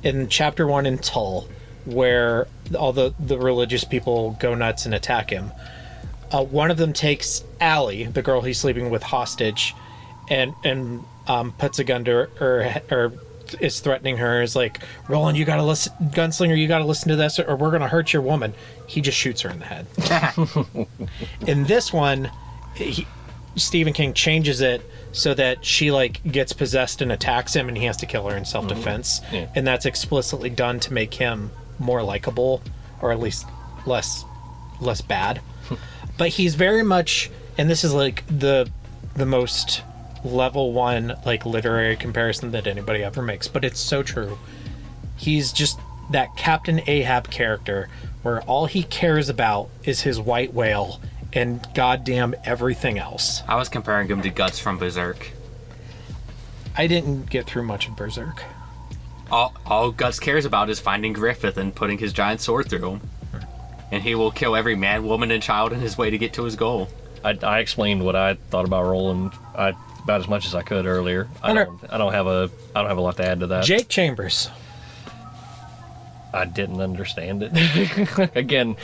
in Chapter 1 in Tull, where all the religious people go nuts and attack him, one of them takes Allie, the girl he's sleeping with, hostage, and puts a gun to her, or is threatening her, is like, Roland, you gotta listen, Gunslinger, you gotta listen to this, or we're gonna hurt your woman. He just shoots her in the head. In this one, Stephen King changes it so that she gets possessed and attacks him, and he has to kill her in self-defense. Mm-hmm. Yeah. And that's explicitly done to make him more likable, or at least less bad. But he's very much, and this is the most level 1 literary comparison that anybody ever makes, but it's so true. He's just that Captain Ahab character where all he cares about is his white whale and goddamn everything else. I was comparing him to Guts from Berserk. I didn't get through much of Berserk. All Guts cares about is finding Griffith and putting his giant sword through him. And he will kill every man, woman, and child in his way to get to his goal. I explained what I thought about Roland about as much as I could earlier. I don't have a lot to add to that. Jake Chambers. I didn't understand it. Again,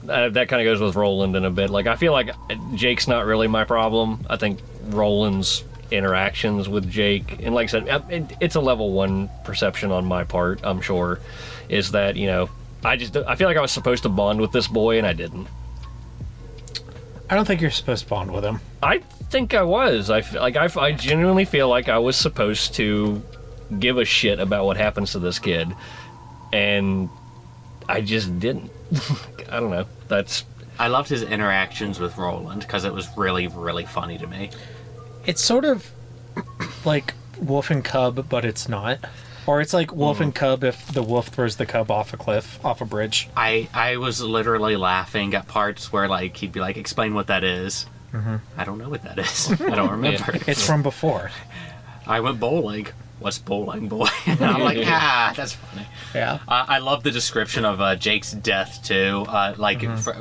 that kind of goes with Roland in a bit. I feel like Jake's not really my problem. I think Roland's interactions with Jake, and like I said, it's a level 1 perception on my part, I'm sure, is that, I feel like I was supposed to bond with this boy, and I didn't. I don't think you're supposed to bond with him. I think I was. I genuinely feel like I was supposed to give a shit about what happens to this kid, and I just didn't. I don't know. I loved his interactions with Roland because it was really, really funny to me. It's sort of like Wolf and Cub, but it's not. Or it's like Wolf and Cub if the wolf throws the cub off a cliff, off a bridge. I was literally laughing at parts where he'd be like, explain what that is. Mm-hmm. I don't know what that is. I don't remember. It's from before. I went bowling. what's bowling boy? And I'm like, that's funny. Yeah. I love the description of Jake's death too,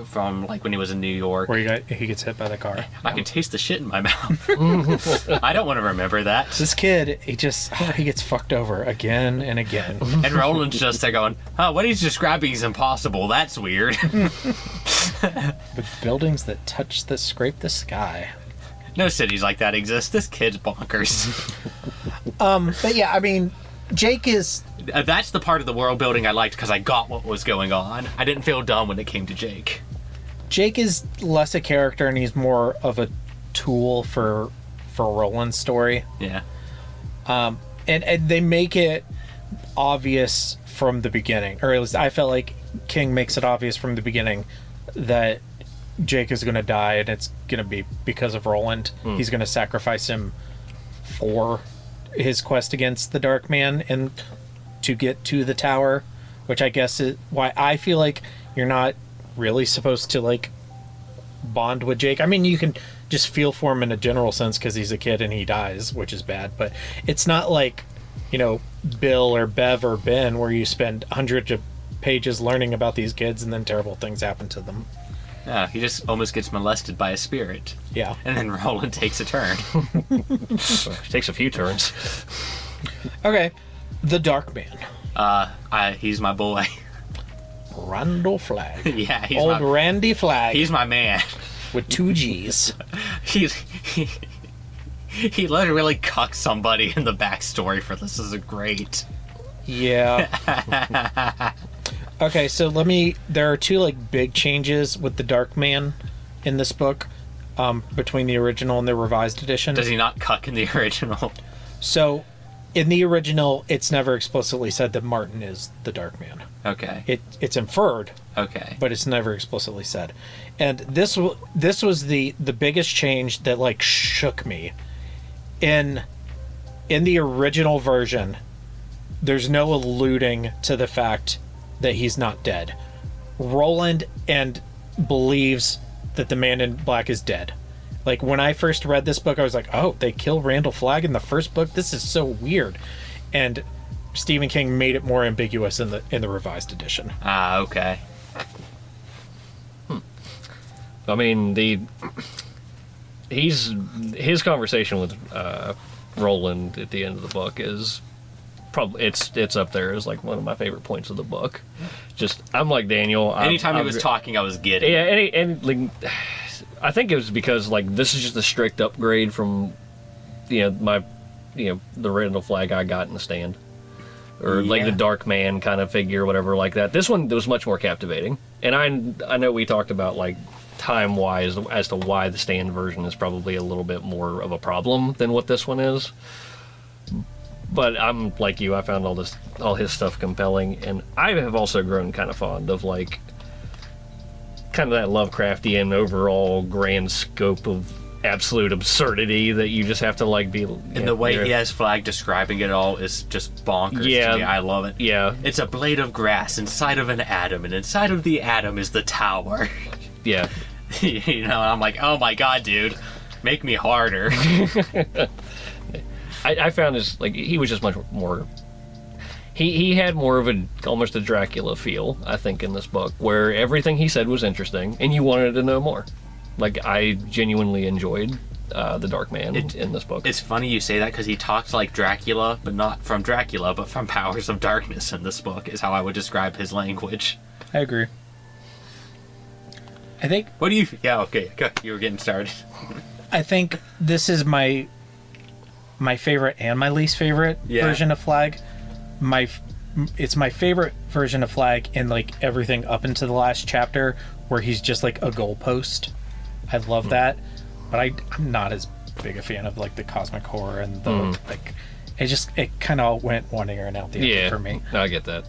from like when he was in New York, where he gets hit by the car. I can taste the shit in my mouth. I don't want to remember that. This kid, he gets fucked over again and again. And Roland's just there going, what he's describing is impossible. That's weird. But buildings that scrape the sky. No cities like that exist. This kid's bonkers. But yeah, I mean, Jake is... That's the part of the world building I liked because I got what was going on. I didn't feel dumb when it came to Jake. Jake is less a character and he's more of a tool for Roland's story. Yeah. And they make it obvious from the beginning, or at least I felt like King makes it obvious from the beginning that Jake is going to die, and it's going to be because of Roland. He's going to sacrifice him for his quest against the Dark Man and to get to the tower, which I guess is why I feel like you're not really supposed to like bond with Jake. I mean, you can just feel for him in a general sense because he's a kid and he dies, which is bad, but it's not like, you know, Bill or Bev or Ben where you spend hundreds of pages learning about these kids and then terrible things happen to them. Yeah, he just almost gets molested by a spirit. Yeah. And then Roland takes a turn. Takes a few turns. Okay. The Dark Man. He's my boy. Randall Flagg. Yeah, he's Old Randy Flagg. He's my man. With 2 G's. He literally cucks somebody in the backstory for this. Is great. Yeah. Okay, so there are 2 like big changes with the Dark Man in this book, between the original and the revised edition. Does he not cuck in the original? So, in the original, it's never explicitly said that Martin is the Dark Man. Okay. It's inferred. Okay. But it's never explicitly said. And this was the biggest change that like shook me. In the original version, there's no alluding to the fact that he's not dead. Roland believes that the Man in Black is dead. Like, when I first read this book, I was like, oh, they kill Randall Flagg in the first book? This is so weird. And Stephen King made it more ambiguous in the revised edition. Okay. I mean, his conversation with Roland at the end of the book is probably it's up there as like one of my favorite points of the book. Just I'm like Daniel. Anytime he was talking, I was giddy. Yeah, and like, I think it was because like this is just a strict upgrade from the Randall Flagg I got in the Stand, or like the Dark Man kind of figure, whatever like that. This one was much more captivating, and I know we talked about like time wise as to why the Stand version is probably a little bit more of a problem than what this one is. But I'm like you, I found all his stuff compelling, and I have also grown kind of fond of like kind of that Lovecraftian overall grand scope of absolute absurdity that you just have to like be. And the way he has Flagg describing it all is just bonkers. Yeah, to me. I love it. Yeah, it's a blade of grass inside of an atom, and inside of the atom is the tower. Yeah, you know, and I'm like, oh my god, dude, make me harder. I found this, like, he was just much more, he had more of almost a Dracula feel, I think, in this book, where everything he said was interesting, and you wanted to know more. Like, I genuinely enjoyed the Dark Man in this book. It's funny you say that, because he talks like Dracula, but not from Dracula, but from Powers of Darkness in this book, is how I would describe his language. I agree. I think... What do you... Yeah, okay, you were getting started. I think this is my favorite and my least favorite version of Flagg. It's my favorite version of Flagg in like everything up into the last chapter where he's just like a goalpost. I love that, but I'm not as big a fan of like the cosmic horror and the like. It kind of went one ear and out the other for me. I get that.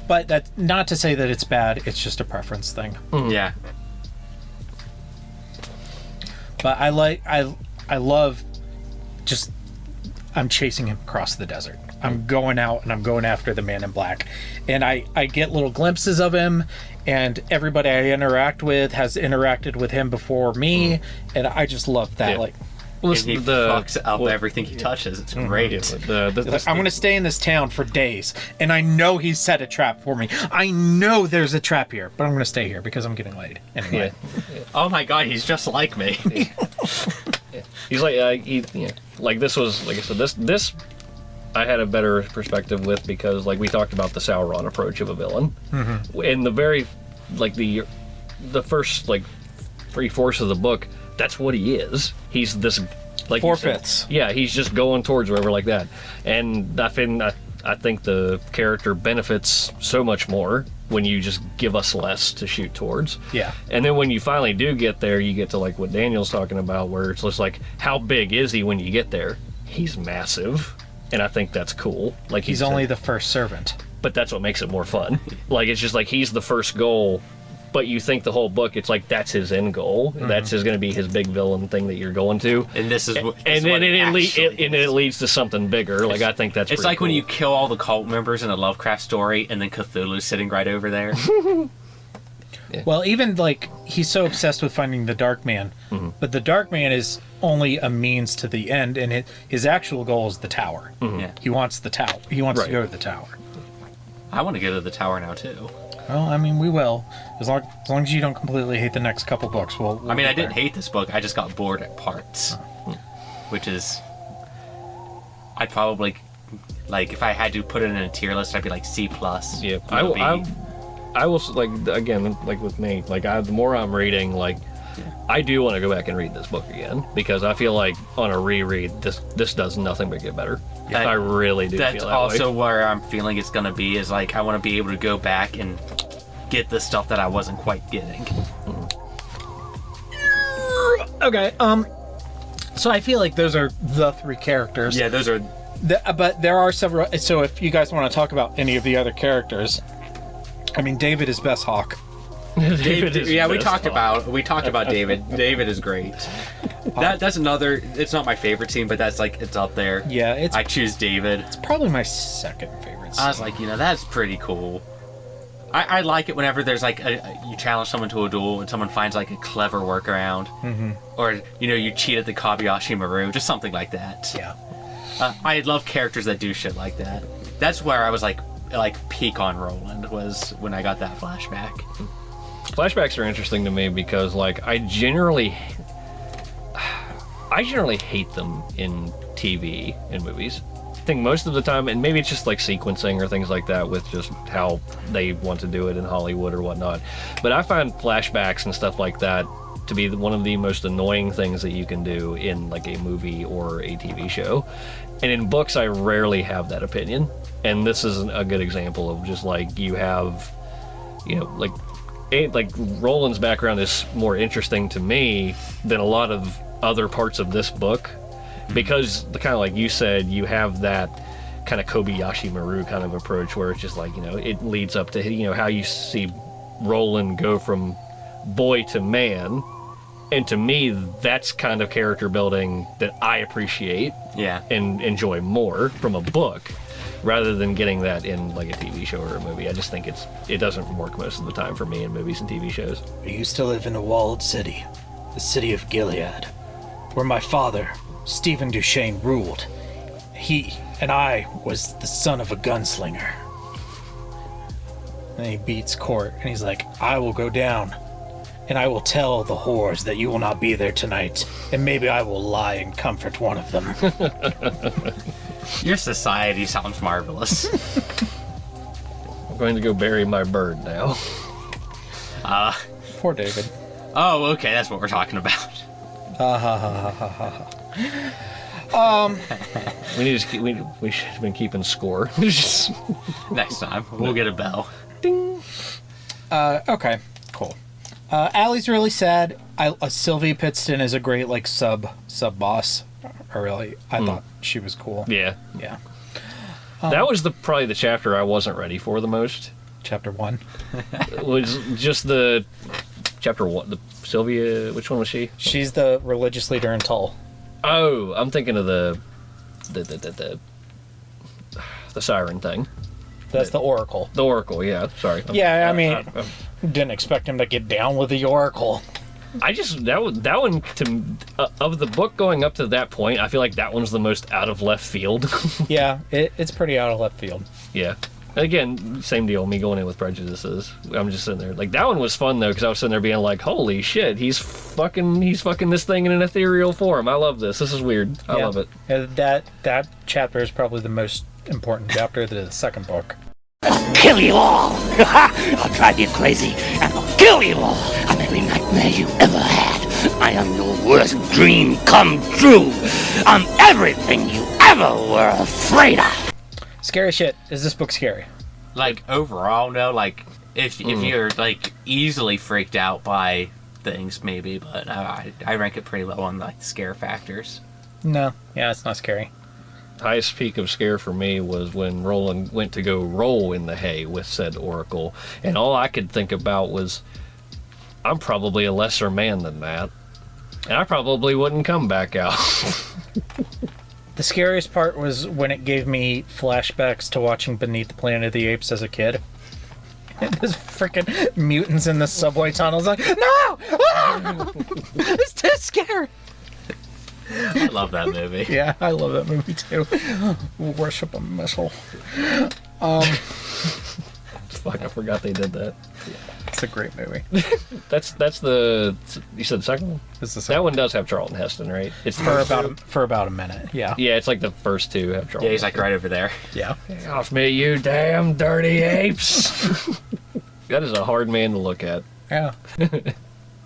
But that's not to say that it's bad. It's just a preference thing. Yeah. But I love. Just, I'm chasing him across the desert. I'm going out and I'm going after the Man in Black. And I get little glimpses of him, and everybody I interact with has interacted with him before me, and I just love that. Well, and he fucks up everything he touches. It's great. I'm going to stay in this town for days, and I know he's set a trap for me. I know there's a trap here, but I'm going to stay here because I'm getting laid. Anyway. Yeah. Oh my god, he's just like me. He's like, like this was, like I said, this I had a better perspective with because, like, we talked about the Sauron approach of a villain. Mm-hmm. In the very, like, the first, like, 3/4 of the book, that's what he is. He's this, like, 4/5. Yeah, he's just going towards wherever like that. And I think the character benefits so much more when you just give us less to shoot towards. Yeah. And then when you finally do get there, you get to, like, what Daniel's talking about, where it's just like, how big is he when you get there? He's massive. And I think that's cool. Like, he's only the first servant. But that's what makes it more fun. Like, it's just like he's the first goal, but you think the whole book, it's like that's his end goal. Mm-hmm. That's going to be his big villain thing that you're going to. And this is what. And then it leads to something bigger. Like, I think that's. It's like cool. when you kill all the cult members in a Lovecraft story, and then Cthulhu's sitting right over there. Yeah. Well, even, like, he's so obsessed with finding the Dark Man, mm-hmm. but the Dark Man is only a means to the end, and his actual goal is the tower. Mm-hmm. Yeah. He wants the tower. He wants to go to the tower. I want to go to the tower now too. Well, I mean, we will, as long as you don't completely hate the next couple books. We'll I mean, I didn't hate this book. I just got bored at parts, which is, I'd probably, like, if I had to put it in a tier list, I'd be like C+. Yeah, I will, like, again, like with me, like, the more I'm reading, like, I do want to go back and read this book again, because I feel like on a reread, this does nothing but get better. I really do feel that way. That's also where I'm feeling it's going to be, is like, I want to be able to go back and get the stuff that I wasn't quite getting. Mm-hmm. Okay, so I feel like those are the three characters. Yeah, those are... But there are several, so if you guys want to talk about any of the other characters... I mean, David is best Hawk. We talked about David. David is great. That's another. It's not my favorite scene, but that's like, it's up there. Yeah, I choose David. It's probably my second favorite scene. I was like, that's pretty cool. I like it whenever there's like you challenge someone to a duel and someone finds like a clever workaround, mm-hmm. or you cheat at the Kobayashi Maru, just something like that. Yeah. I love characters that do shit like that. That's where I was like peak on Roland, was when I got that flashback. Flashbacks are interesting to me because, like, I generally hate them in TV and movies. I think most of the time, and maybe it's just like sequencing or things like that with just how they want to do it in Hollywood or whatnot, but I find flashbacks and stuff like that to be one of the most annoying things that you can do in, like, a movie or a TV show. And in books, I rarely have that opinion. And this is a good example of just, like, you have, like Roland's background is more interesting to me than a lot of other parts of this book, because the kind of, like you said, you have that kind of Kobayashi Maru kind of approach where it's just like, it leads up to, how you see Roland go from boy to man. And to me, that's kind of character building that I appreciate and enjoy more from a book, rather than getting that in, like, a TV show or a movie. I just think it doesn't work most of the time for me in movies and TV shows. I used to live in a walled city, the city of Gilead, where my father, Stephen Duchesne, ruled. He and I was the son of a gunslinger. And he beats court, and he's like, I will go down, and I will tell the whores that you will not be there tonight, and maybe I will lie and comfort one of them. Your society sounds marvelous. I'm going to go bury my bird now. Poor David. Oh, okay, that's what we're talking about. We should have been keeping score. Next time, we'll get a bell. Ding. Okay, cool. Allie's really sad. Sylvie Pittston is a great, like, sub boss. I thought she was cool. Yeah. That was probably the chapter I wasn't ready for the most. Chapter 1. Was just the chapter 1. The Sylvia. Which one was she? She's the religious leader in Tull. Oh, I'm thinking of the siren thing. That's the Oracle. The Oracle, yeah. Sorry. I didn't expect him to get down with the Oracle. that one of the book going up to that point, I feel like that one's the most out of left field. Yeah, it's pretty out of left field. Yeah. Again, same deal, me going in with prejudices. I'm just sitting there. Like, that one was fun, though, because I was sitting there being like, holy shit, he's fucking this thing in an ethereal form. I love this. This is weird. I love it. That chapter is probably the most important chapter of the second book. I'll kill you all! I'll drive you crazy, and I'll kill you all! I'm every nightmare you ever had. I am your worst dream come true. I'm everything you ever were afraid of. Scary shit. Is this book scary? Like, overall, no. Like, if you're, like, easily freaked out by things, maybe. But I rank it pretty low on, like, scare factors. No. Yeah, it's not scary. Highest peak of scare for me was when Roland went to go roll in the hay with said oracle. And all I could think about was, I'm probably a lesser man than that. And I probably wouldn't come back out. The scariest part was when it gave me flashbacks to watching Beneath the Planet of the Apes as a kid. There's freaking mutants in the subway tunnels. Like, no! Ah! It's too scary. I love that movie. Yeah, I love that movie too. Worship a missile. Fuck, I forgot they did that. It's a great movie. That's the. You said the second one? It's the second that one does have Charlton Heston, right? It's for about a minute. Yeah. Yeah, it's like the first two have Charlton. Yeah, he's like right over there. Yeah. Get off me, you damn dirty apes! That is a hard man to look at. Yeah.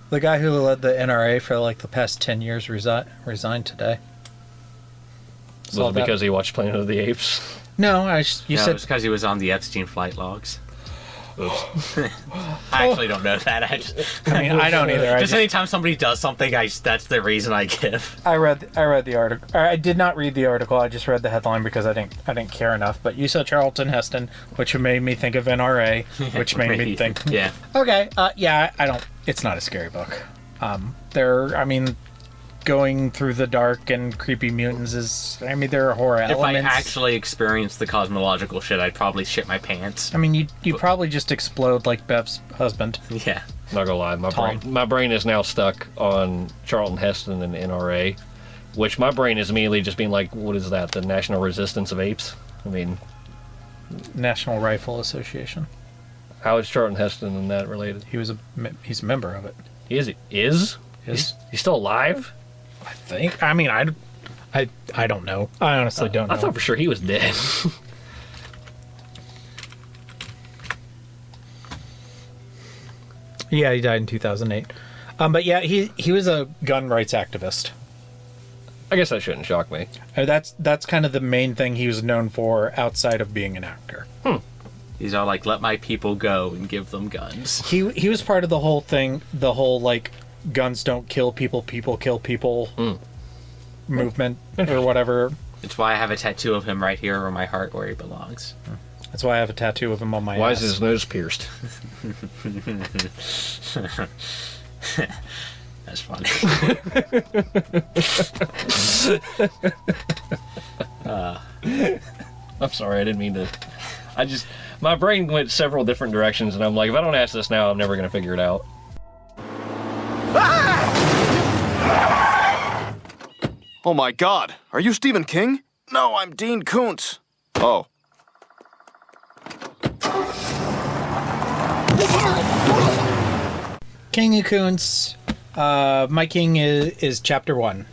The guy who led the NRA for like the past 10 years resigned today. Was it because he watched Planet of the Apes? No, you said it was because he was on the Epstein flight logs. Oops. I actually don't know that. I don't either. Just anytime somebody does something, that's the reason I give. I read the article. I did not read the article. I just read the headline because I didn't care enough. But you said Charlton Heston, which made me think of NRA, which made me think. Yeah. Okay. Yeah. I don't. It's not a scary book. Going through the dark and creepy mutants there are horror elements. If I actually experienced the cosmological shit, I'd probably shit my pants. You probably just explode like Bev's husband. Yeah. Not gonna lie, my brain is now stuck on Charlton Heston and NRA, which my brain is immediately just being like, what is that? The National Resistance of Apes? National Rifle Association. How is Charlton Heston and that related? He's a member of it. He's still alive? I think. I don't know. I honestly don't know. I thought for sure he was dead. Yeah, he died in 2008. But yeah, he was a gun rights activist. I guess that shouldn't shock me. That's kind of the main thing he was known for outside of being an actor. He's all like, let my people go and give them guns. He was part of the whole thing, the whole like guns don't kill people, people kill people movement or whatever. It's why I have a tattoo of him right here on my heart where he belongs. That's why I have a tattoo of him on my Why ass. is his nose pierced? That's funny. I'm sorry, I didn't mean to. My brain went several different directions, and I'm like, if I don't ask this now, I'm never going to figure it out. Oh my god, are you Stephen King? No, I'm Dean Koontz. Oh. King of Koontz. My king is chapter 1.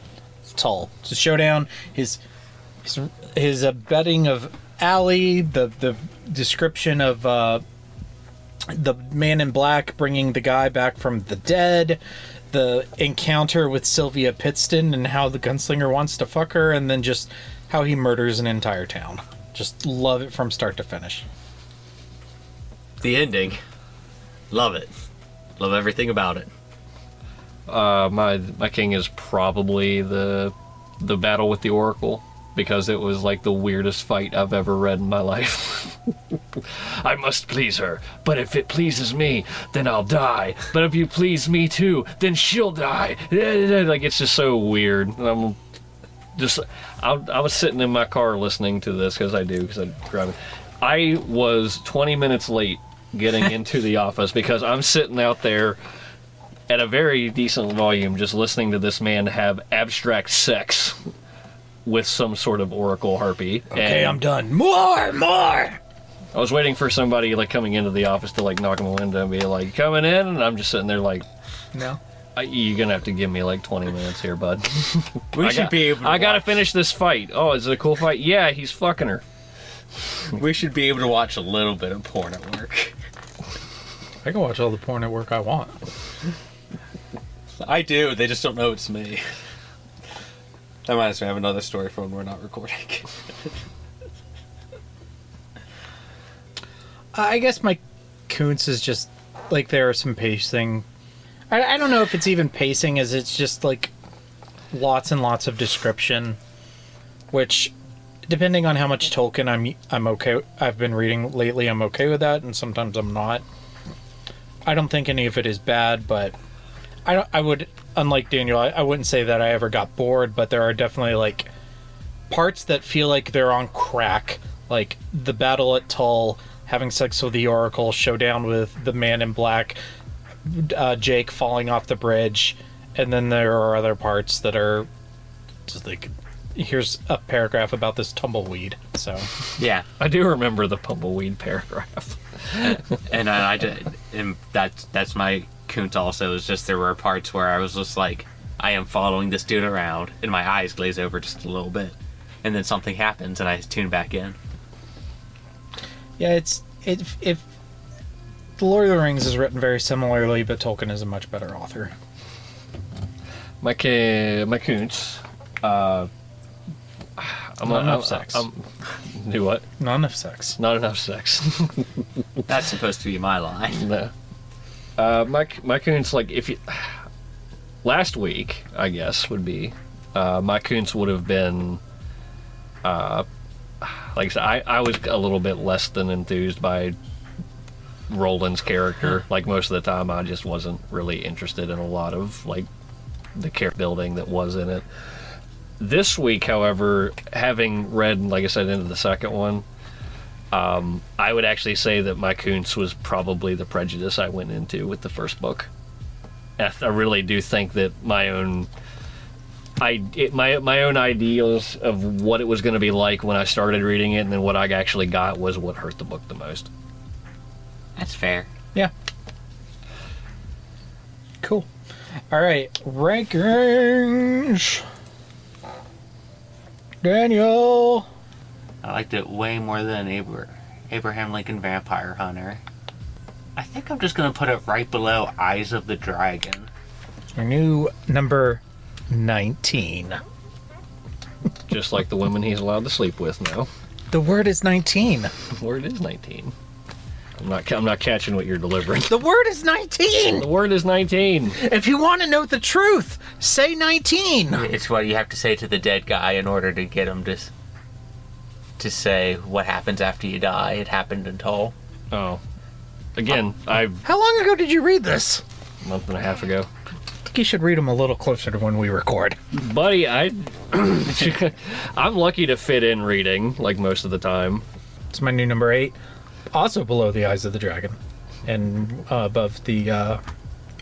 It's all. It's a showdown. His abetting of Allie, the description of the man in black bringing the guy back from the dead, the encounter with Sylvia Pittston and how the gunslinger wants to fuck her, and then just how he murders an entire town. Just love it from start to finish. The ending. Love it. Love everything about it. My king is probably the battle with the Oracle, because it was like the weirdest fight I've ever read in my life. I must please her, but if it pleases me, then I'll die. But if you please me too, then she'll die. Like, it's just so weird. I was sitting in my car listening to this because I drive it. I was 20 minutes late getting into the office because I'm sitting out there at a very decent volume, just listening to this man have abstract sex with some sort of oracle harpy. Okay, I'm done. More! I was waiting for somebody like coming into the office to like knock on the window and be like, coming in, and I'm just sitting there like, no. You're gonna have to give me like 20 minutes here, bud. We should be able to I gotta finish this fight. Oh, is it a cool fight? Yeah, he's fucking her. We should be able to watch a little bit of porn at work. I can watch all the porn at work I want. I do, they just don't know it's me. I might as well have another story for when we're not recording. I guess my Koontz is just, like, there are some pacing. I don't know if it's even pacing, as it's just, like, lots and lots of description, which, depending on how much Tolkien I'm okay, I've been reading lately, I'm okay with that, and sometimes I'm not. I don't think any of it is bad, but I would, unlike Daniel, I wouldn't say that I ever got bored, but there are definitely, like, parts that feel like they're on crack, like the battle at Tull, having sex with the Oracle, showdown with the Man in Black, Jake falling off the bridge, and then there are other parts that are just like, here's a paragraph about this tumbleweed. So yeah, I do remember the tumbleweed paragraph. and that's my Koontz also, is just there were parts where I was just like, I am following this dude around, and my eyes glaze over just a little bit, and then something happens and I tune back in. Yeah, if The Lord of the Rings is written very similarly, but Tolkien is a much better author. My Koontz, not enough sex. Do what? Not enough sex. Not enough sex. That's supposed to be my line. No. My Koontz, like, if you... Last week, I guess, would be... my Koontz would have been... like I said, I was a little bit less than enthused by Roland's character. Like, most of the time, I just wasn't really interested in a lot of, like, the character building that was in it. This week, however, having read, like I said, into the second one, I would actually say that my Koontz was probably the prejudice I went into with the first book. I really do think that my own ideals of what it was going to be like when I started reading it and then what I actually got was what hurt the book the most. That's fair. Yeah. Cool. All right, rankings. Daniel. I liked it way more than Abraham Lincoln Vampire Hunter. I think I'm just going to put it right below Eyes of the Dragon. Your new number 19. Just like the women he's allowed to sleep with now. The word is 19. The word is 19. I'm not catching what you're delivering. The word is 19. The word is 19. If you want to know the truth, say 19. It's what you have to say to the dead guy in order to get him to say what happens after you die. It happened in Tull. Oh. Again, How long ago did you read this? A month and a half ago. I think you should read them a little closer to when we record. Buddy, I'm lucky to fit in reading, like, most of the time. It's my new number 8. Also below the Eyes of the Dragon. And above the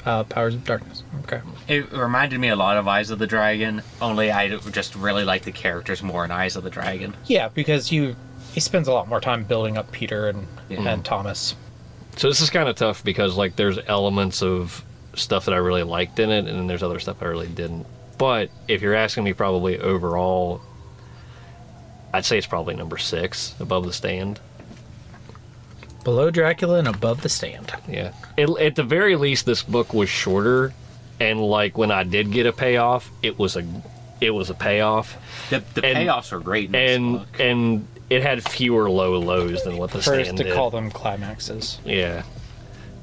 Powers of Darkness. Okay. It reminded me a lot of Eyes of the Dragon, only I just really like the characters more in Eyes of the Dragon. Yeah, because he spends a lot more time building up Peter and Thomas. So this is kind of tough because, like, there's elements of stuff that I really liked in it, and then there's other stuff I really didn't. But if you're asking me probably overall, I'd say it's probably number 6, Above the Stand. Below Dracula and Above the Stand. Yeah. At the very least, this book was shorter, and, like, when I did get a payoff, it was a payoff. The payoffs are great in this book. And it had fewer low lows than what the Stand did. To call them climaxes. Yeah.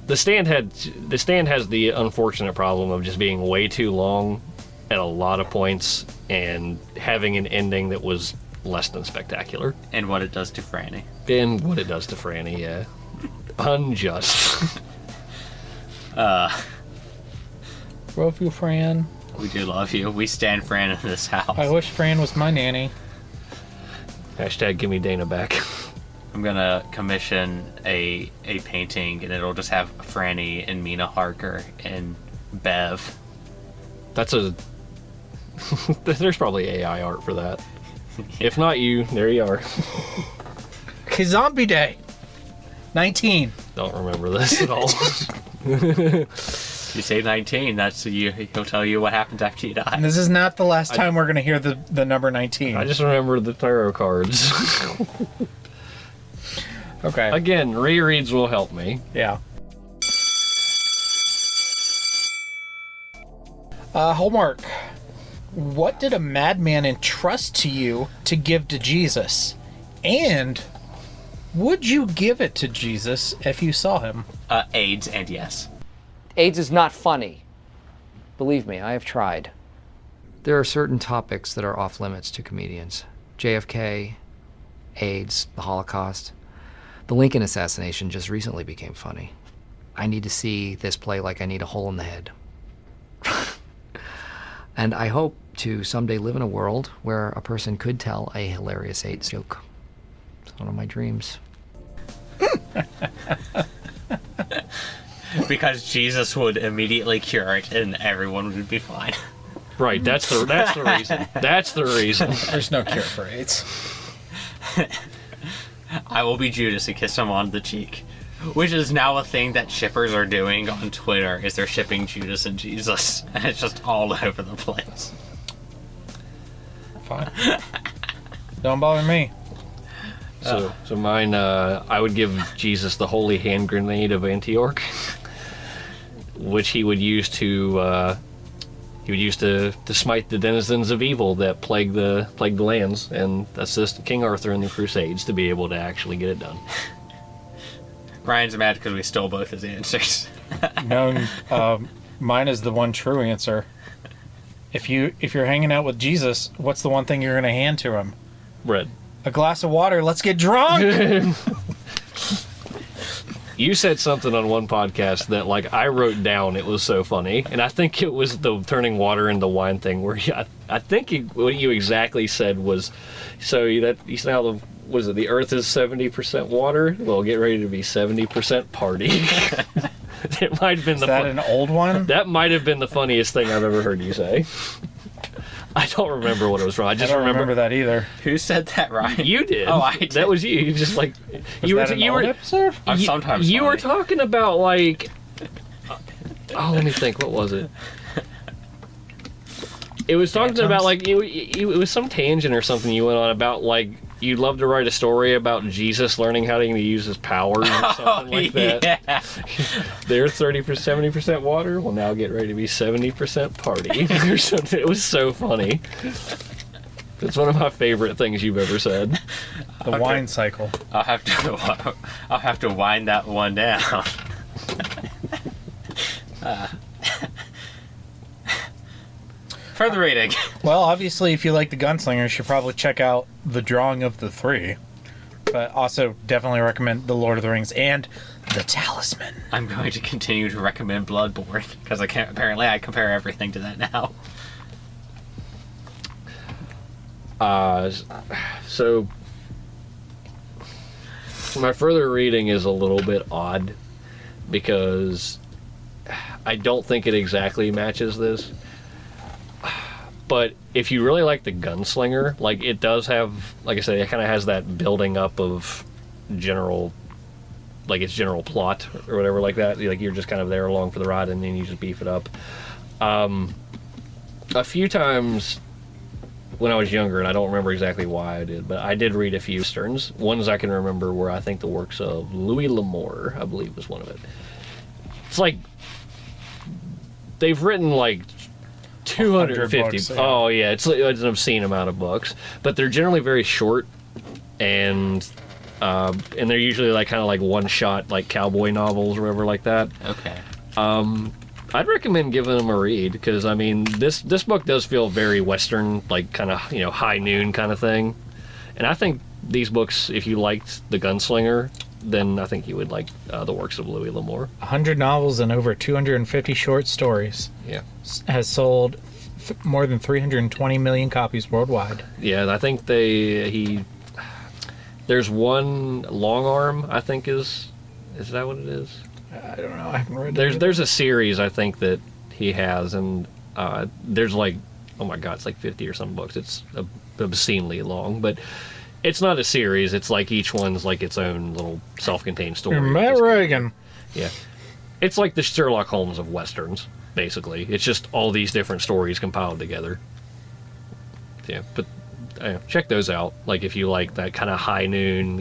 The Stand has the unfortunate problem of just being way too long at a lot of points and having an ending that was less than spectacular. And what it does to Franny. Yeah. Unjust. Love you, Fran. We do love you. We stand Fran in this house. I wish Fran was my nanny. Hashtag give me Dana back. I'm gonna commission a painting, and it'll just have Franny and Mina Harker in Bev. That's a... There's probably AI art for that. If not you, there you are. Okay, Zombie Day. 19. Don't remember this at all. You say 19, that's he'll tell you what happens after you die. And this is not the last time we're going to hear the number 19. I just remember the tarot cards. Okay. Again, rereads will help me. Yeah. Homework. What did a madman entrust to you to give to Jesus? And would you give it to Jesus if you saw him? AIDS and yes. AIDS is not funny. Believe me, I have tried. There are certain topics that are off limits to comedians. JFK, AIDS, the Holocaust. The Lincoln assassination just recently became funny. I need to see this play like I need a hole in the head. And I hope to someday live in a world where a person could tell a hilarious AIDS joke. It's one of my dreams. Because Jesus would immediately cure it and everyone would be fine. Right, that's the reason. That's the reason. There's no cure for AIDS. I will be Judas and kiss him on the cheek. Which is now a thing that shippers are doing on Twitter, is they're shipping Judas and Jesus. And it's just all over the place. Fine. Don't bother me. So mine, I would give Jesus the holy hand grenade of Antioch, which he would use to smite the denizens of evil that plague the lands, and assist King Arthur in the Crusades to be able to actually get it done. Ryan's mad because we stole both his answers. No, mine is the one true answer. If you're hanging out with Jesus, what's the one thing you're going to hand to him? Bread. A glass of water. Let's get drunk. You said something on one podcast that, like, I wrote down. It was so funny, and I think it was the turning water into wine thing. Where I think what you exactly said was, so that you said how the Earth is 70% water. Well, get ready to be 70% party. It might have been an old one? That might have been the funniest thing I've ever heard you say. I don't remember what it was from. I don't remember that either. Who said that, Ryan? You did. Oh, I did. That was you. You just like episode? Sometimes you were talking about like. Let me think. What was it? It was talking about like it was some tangent or something you went on about like you'd love to write a story about Jesus learning how to use his powers or something like that. Yeah. They're 70% water. Well, now get ready to be 70% party or something. It was so funny. It's one of my favorite things you've ever said. The wine cycle. I'll have to wind that one down. Further reading. Well, obviously, if you like the Gunslinger, you should probably check out The Drawing of the Three. But also, definitely recommend The Lord of the Rings and The Talisman. I'm going to continue to recommend Bloodborne, because I compare everything to that now. So my further reading is a little bit odd, because I don't think it exactly matches this. But if you really like the Gunslinger, like it does have, like I said, it kind of has that building up of general plot or whatever like that. Like you're just kind of there along for the ride, and then you just beef it up. A few times when I was younger, and I don't remember exactly why I did, but I did read a few westerns. Ones I can remember were, I think, the works of Louis L'Amour, I believe, was one of it. It's like they've written like 250 books, yeah. Oh yeah, it's an obscene amount of books, but they're generally very short, and they're usually like kind of like one shot, like cowboy novels or whatever like that. Okay. I'd recommend giving them a read, because I mean this book does feel very Western, like kind of high noon kind of thing, and I think these books, if you liked The Gunslinger, then I think you would like the works of Louis L'Amour. 100 novels and over 250 short stories. Yeah. Has sold more than 320 million copies worldwide. Yeah, I think there's one Long Arm, I think is that what it is? I don't know. I haven't read it. There's a series, I think, that he has, and there's like, oh my god, it's like 50 or some books. It's obscenely long, but it's not a series. It's like each one's like its own little self-contained story. Matt Reagan. Yeah. It's like the Sherlock Holmes of Westerns, basically. It's just all these different stories compiled together. Yeah, but check those out. Like, if you like that kind of high noon,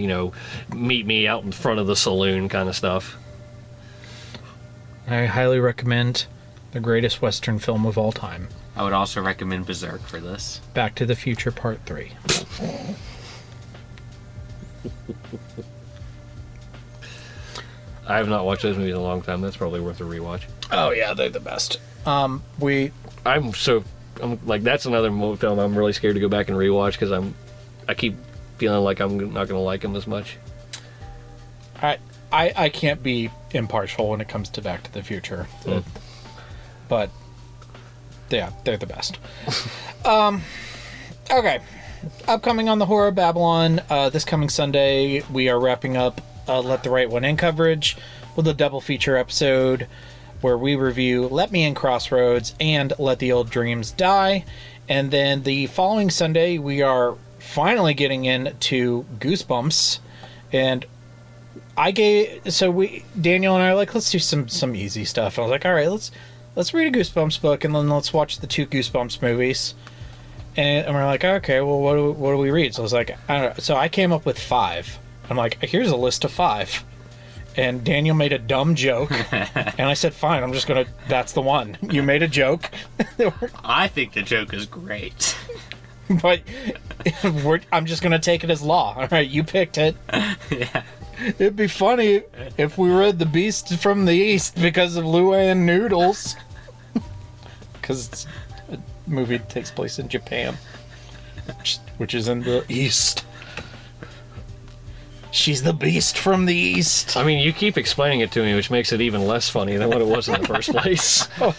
meet me out in front of the saloon kind of stuff. I highly recommend the greatest Western film of all time. I would also recommend Berserk for this. Back to the Future Part 3. I have not watched those movies in a long time. That's probably worth a rewatch. Oh yeah, they're the best. I'm like, that's another film I'm really scared to go back and rewatch because I keep feeling like I'm not going to like them as much. I can't be impartial when it comes to Back to the Future, but yeah, they're the best. Okay, upcoming on the Horror of Babylon this coming Sunday, we are wrapping up Let the Right One In coverage with a double feature episode where we review Let Me In Crossroads and Let the Old Dreams Die. And then the following Sunday, we are finally getting into Goosebumps. And Daniel and I are like, let's do some easy stuff. And I was like, all right, let's read a Goosebumps book and then let's watch the 2 Goosebumps movies. And we're like, okay, well, what do we read? So I was like, I don't know. So I came up with 5. I'm like, here's a list of 5. And Daniel made a dumb joke. And I said, fine, that's the one. You made a joke. I think the joke is great. But I'm just going to take it as law. All right, you picked it. Yeah. It'd be funny if we read The Beast from the East because of Luann Noodles. Because the movie takes place in Japan, which is in the East. She's the Beast from the East. I mean, you keep explaining it to me, which makes it even less funny than what it was in the first place. All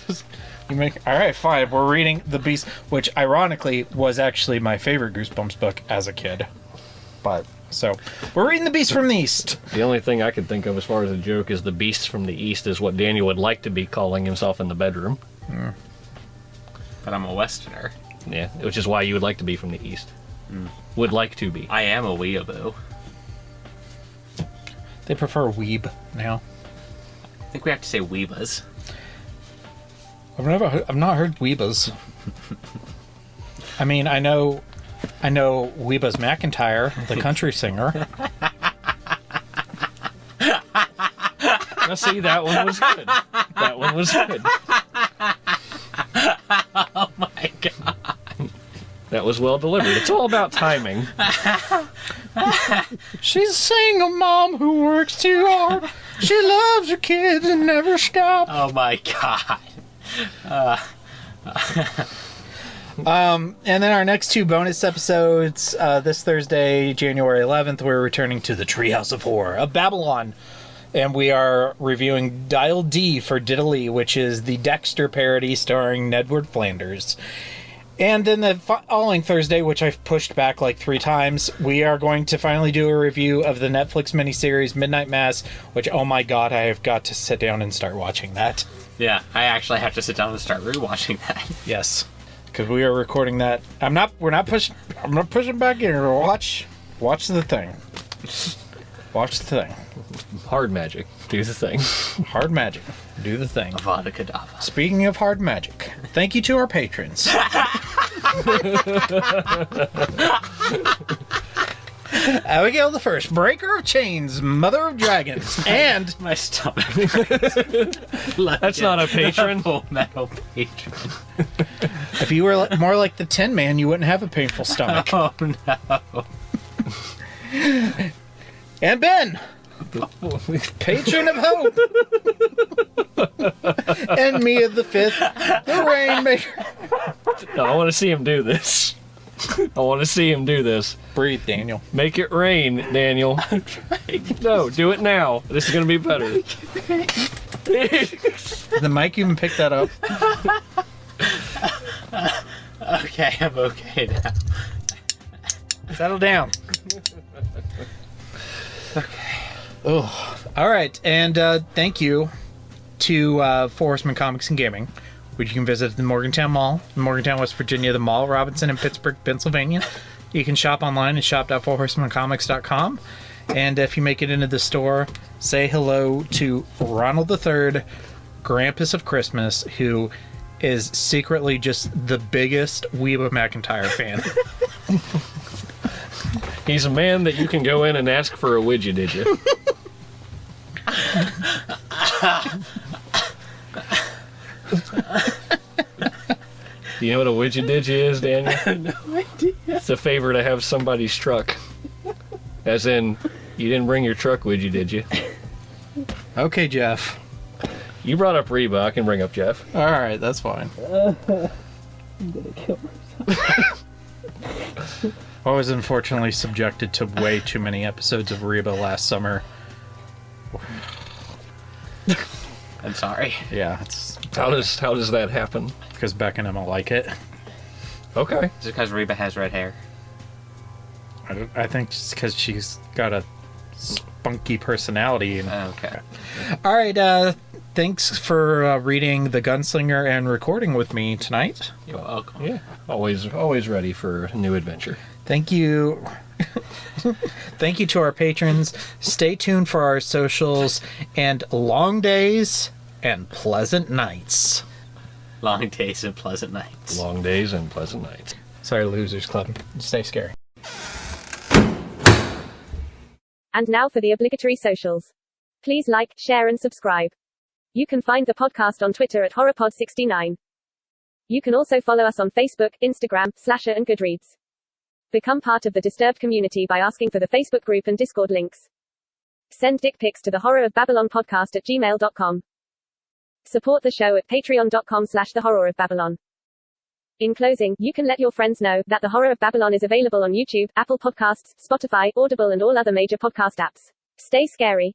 right, fine. We're reading The Beast, which ironically was actually my favorite Goosebumps book as a kid. So we're reading The Beast from the East. The only thing I could think of as far as a joke is The Beast from the East is what Daniel would like to be calling himself in the bedroom. But I'm a Westerner. Yeah, which is why you would like to be from the East. Would like to be. I am a weeaboo. They prefer weeb now. I think we have to say weebas. I've not heard weebas. I mean, I know Weebas McIntyre, the country singer. Now see, that one was good. That one was good. Oh my god. That was well delivered. It's all about timing. She's a single mom who works too hard. She loves her kids and never stops. Oh my god. And then our next 2 bonus episodes, this Thursday, January 11th, we're returning to the Treehouse of Horror of Babylon. And we are reviewing Dial D for Diddley, which is the Dexter parody starring Nedward Flanders. And then the following Thursday, which I've pushed back like 3 times, we are going to finally do a review of the Netflix miniseries Midnight Mass, which, oh my god, I have got to sit down and start watching that. Yeah, I actually have to sit down and start rewatching that. Yes, because we are recording that. I'm not pushing back here. Watch the thing. Watch the thing. Hard magic. Do the thing. Hard magic. Do the thing. Avada Kedavra. Speaking of hard magic, thank you to our patrons. Abigail the First, Breaker of Chains, Mother of Dragons, and my stomach. That's not a patron. Full Metal patron. If you were more like the Tin Man, you wouldn't have a painful stomach. Oh no. And Ben, Patron of Hope, and Mia the Fifth, the Rainmaker. No, I want to see him do this. I want to see him do this. Breathe, Daniel. Make it rain, Daniel. I'm trying. No, do it now. This is going to be better. The mic even picked that up. Okay, I'm okay now. Settle down. Okay. Oh, all right. And thank you to Four Horsemen Comics and Gaming, which you can visit at the Morgantown Mall, Morgantown, West Virginia, the Mall, Robinson, and Pittsburgh, Pennsylvania. You can shop online at shop.fourhorsemancomics.com. And if you make it into the store, say hello to Ronald III, Grampus of Christmas, who is secretly just the biggest Weeba McIntyre fan. He's a man that you can go in and ask for a widget, did you? Do you know what a widget digi is, Daniel? I have no idea. It's a favor to have somebody's truck. As in, you didn't bring your truck with you, did you? Okay, Jeff. You brought up Reba. I can bring up Jeff. All right, that's fine. I'm gonna kill myself. I was unfortunately subjected to way too many episodes of Reba last summer. I'm sorry. Yeah, it's how does that happen? Because Beck and Emma like it. Okay. Is it because Reba has red hair? I think it's because she's got a spunky personality. And... Okay. All right. Thanks for reading The Gunslinger and recording with me tonight. You're welcome. Yeah. Always ready for a new adventure. Thank you. Thank you to our patrons. Stay tuned for our socials and long days and pleasant nights. Long days and pleasant nights. Long days and pleasant nights. Sorry, Losers Club. Stay scary. And now for the obligatory socials. Please like, share, and subscribe. You can find the podcast on Twitter at HorrorPod69. You can also follow us on Facebook, Instagram, Slasher, and Goodreads. Become part of the Disturbed community by asking for the Facebook group and Discord links. Send dick pics to the horrorofbabylonpodcast@gmail.com. Support the show at patreon.com/thehorrorofbabylon. In closing, you can let your friends know that The Horror of Babylon is available on YouTube, Apple Podcasts, Spotify, Audible, and all other major podcast apps. Stay scary.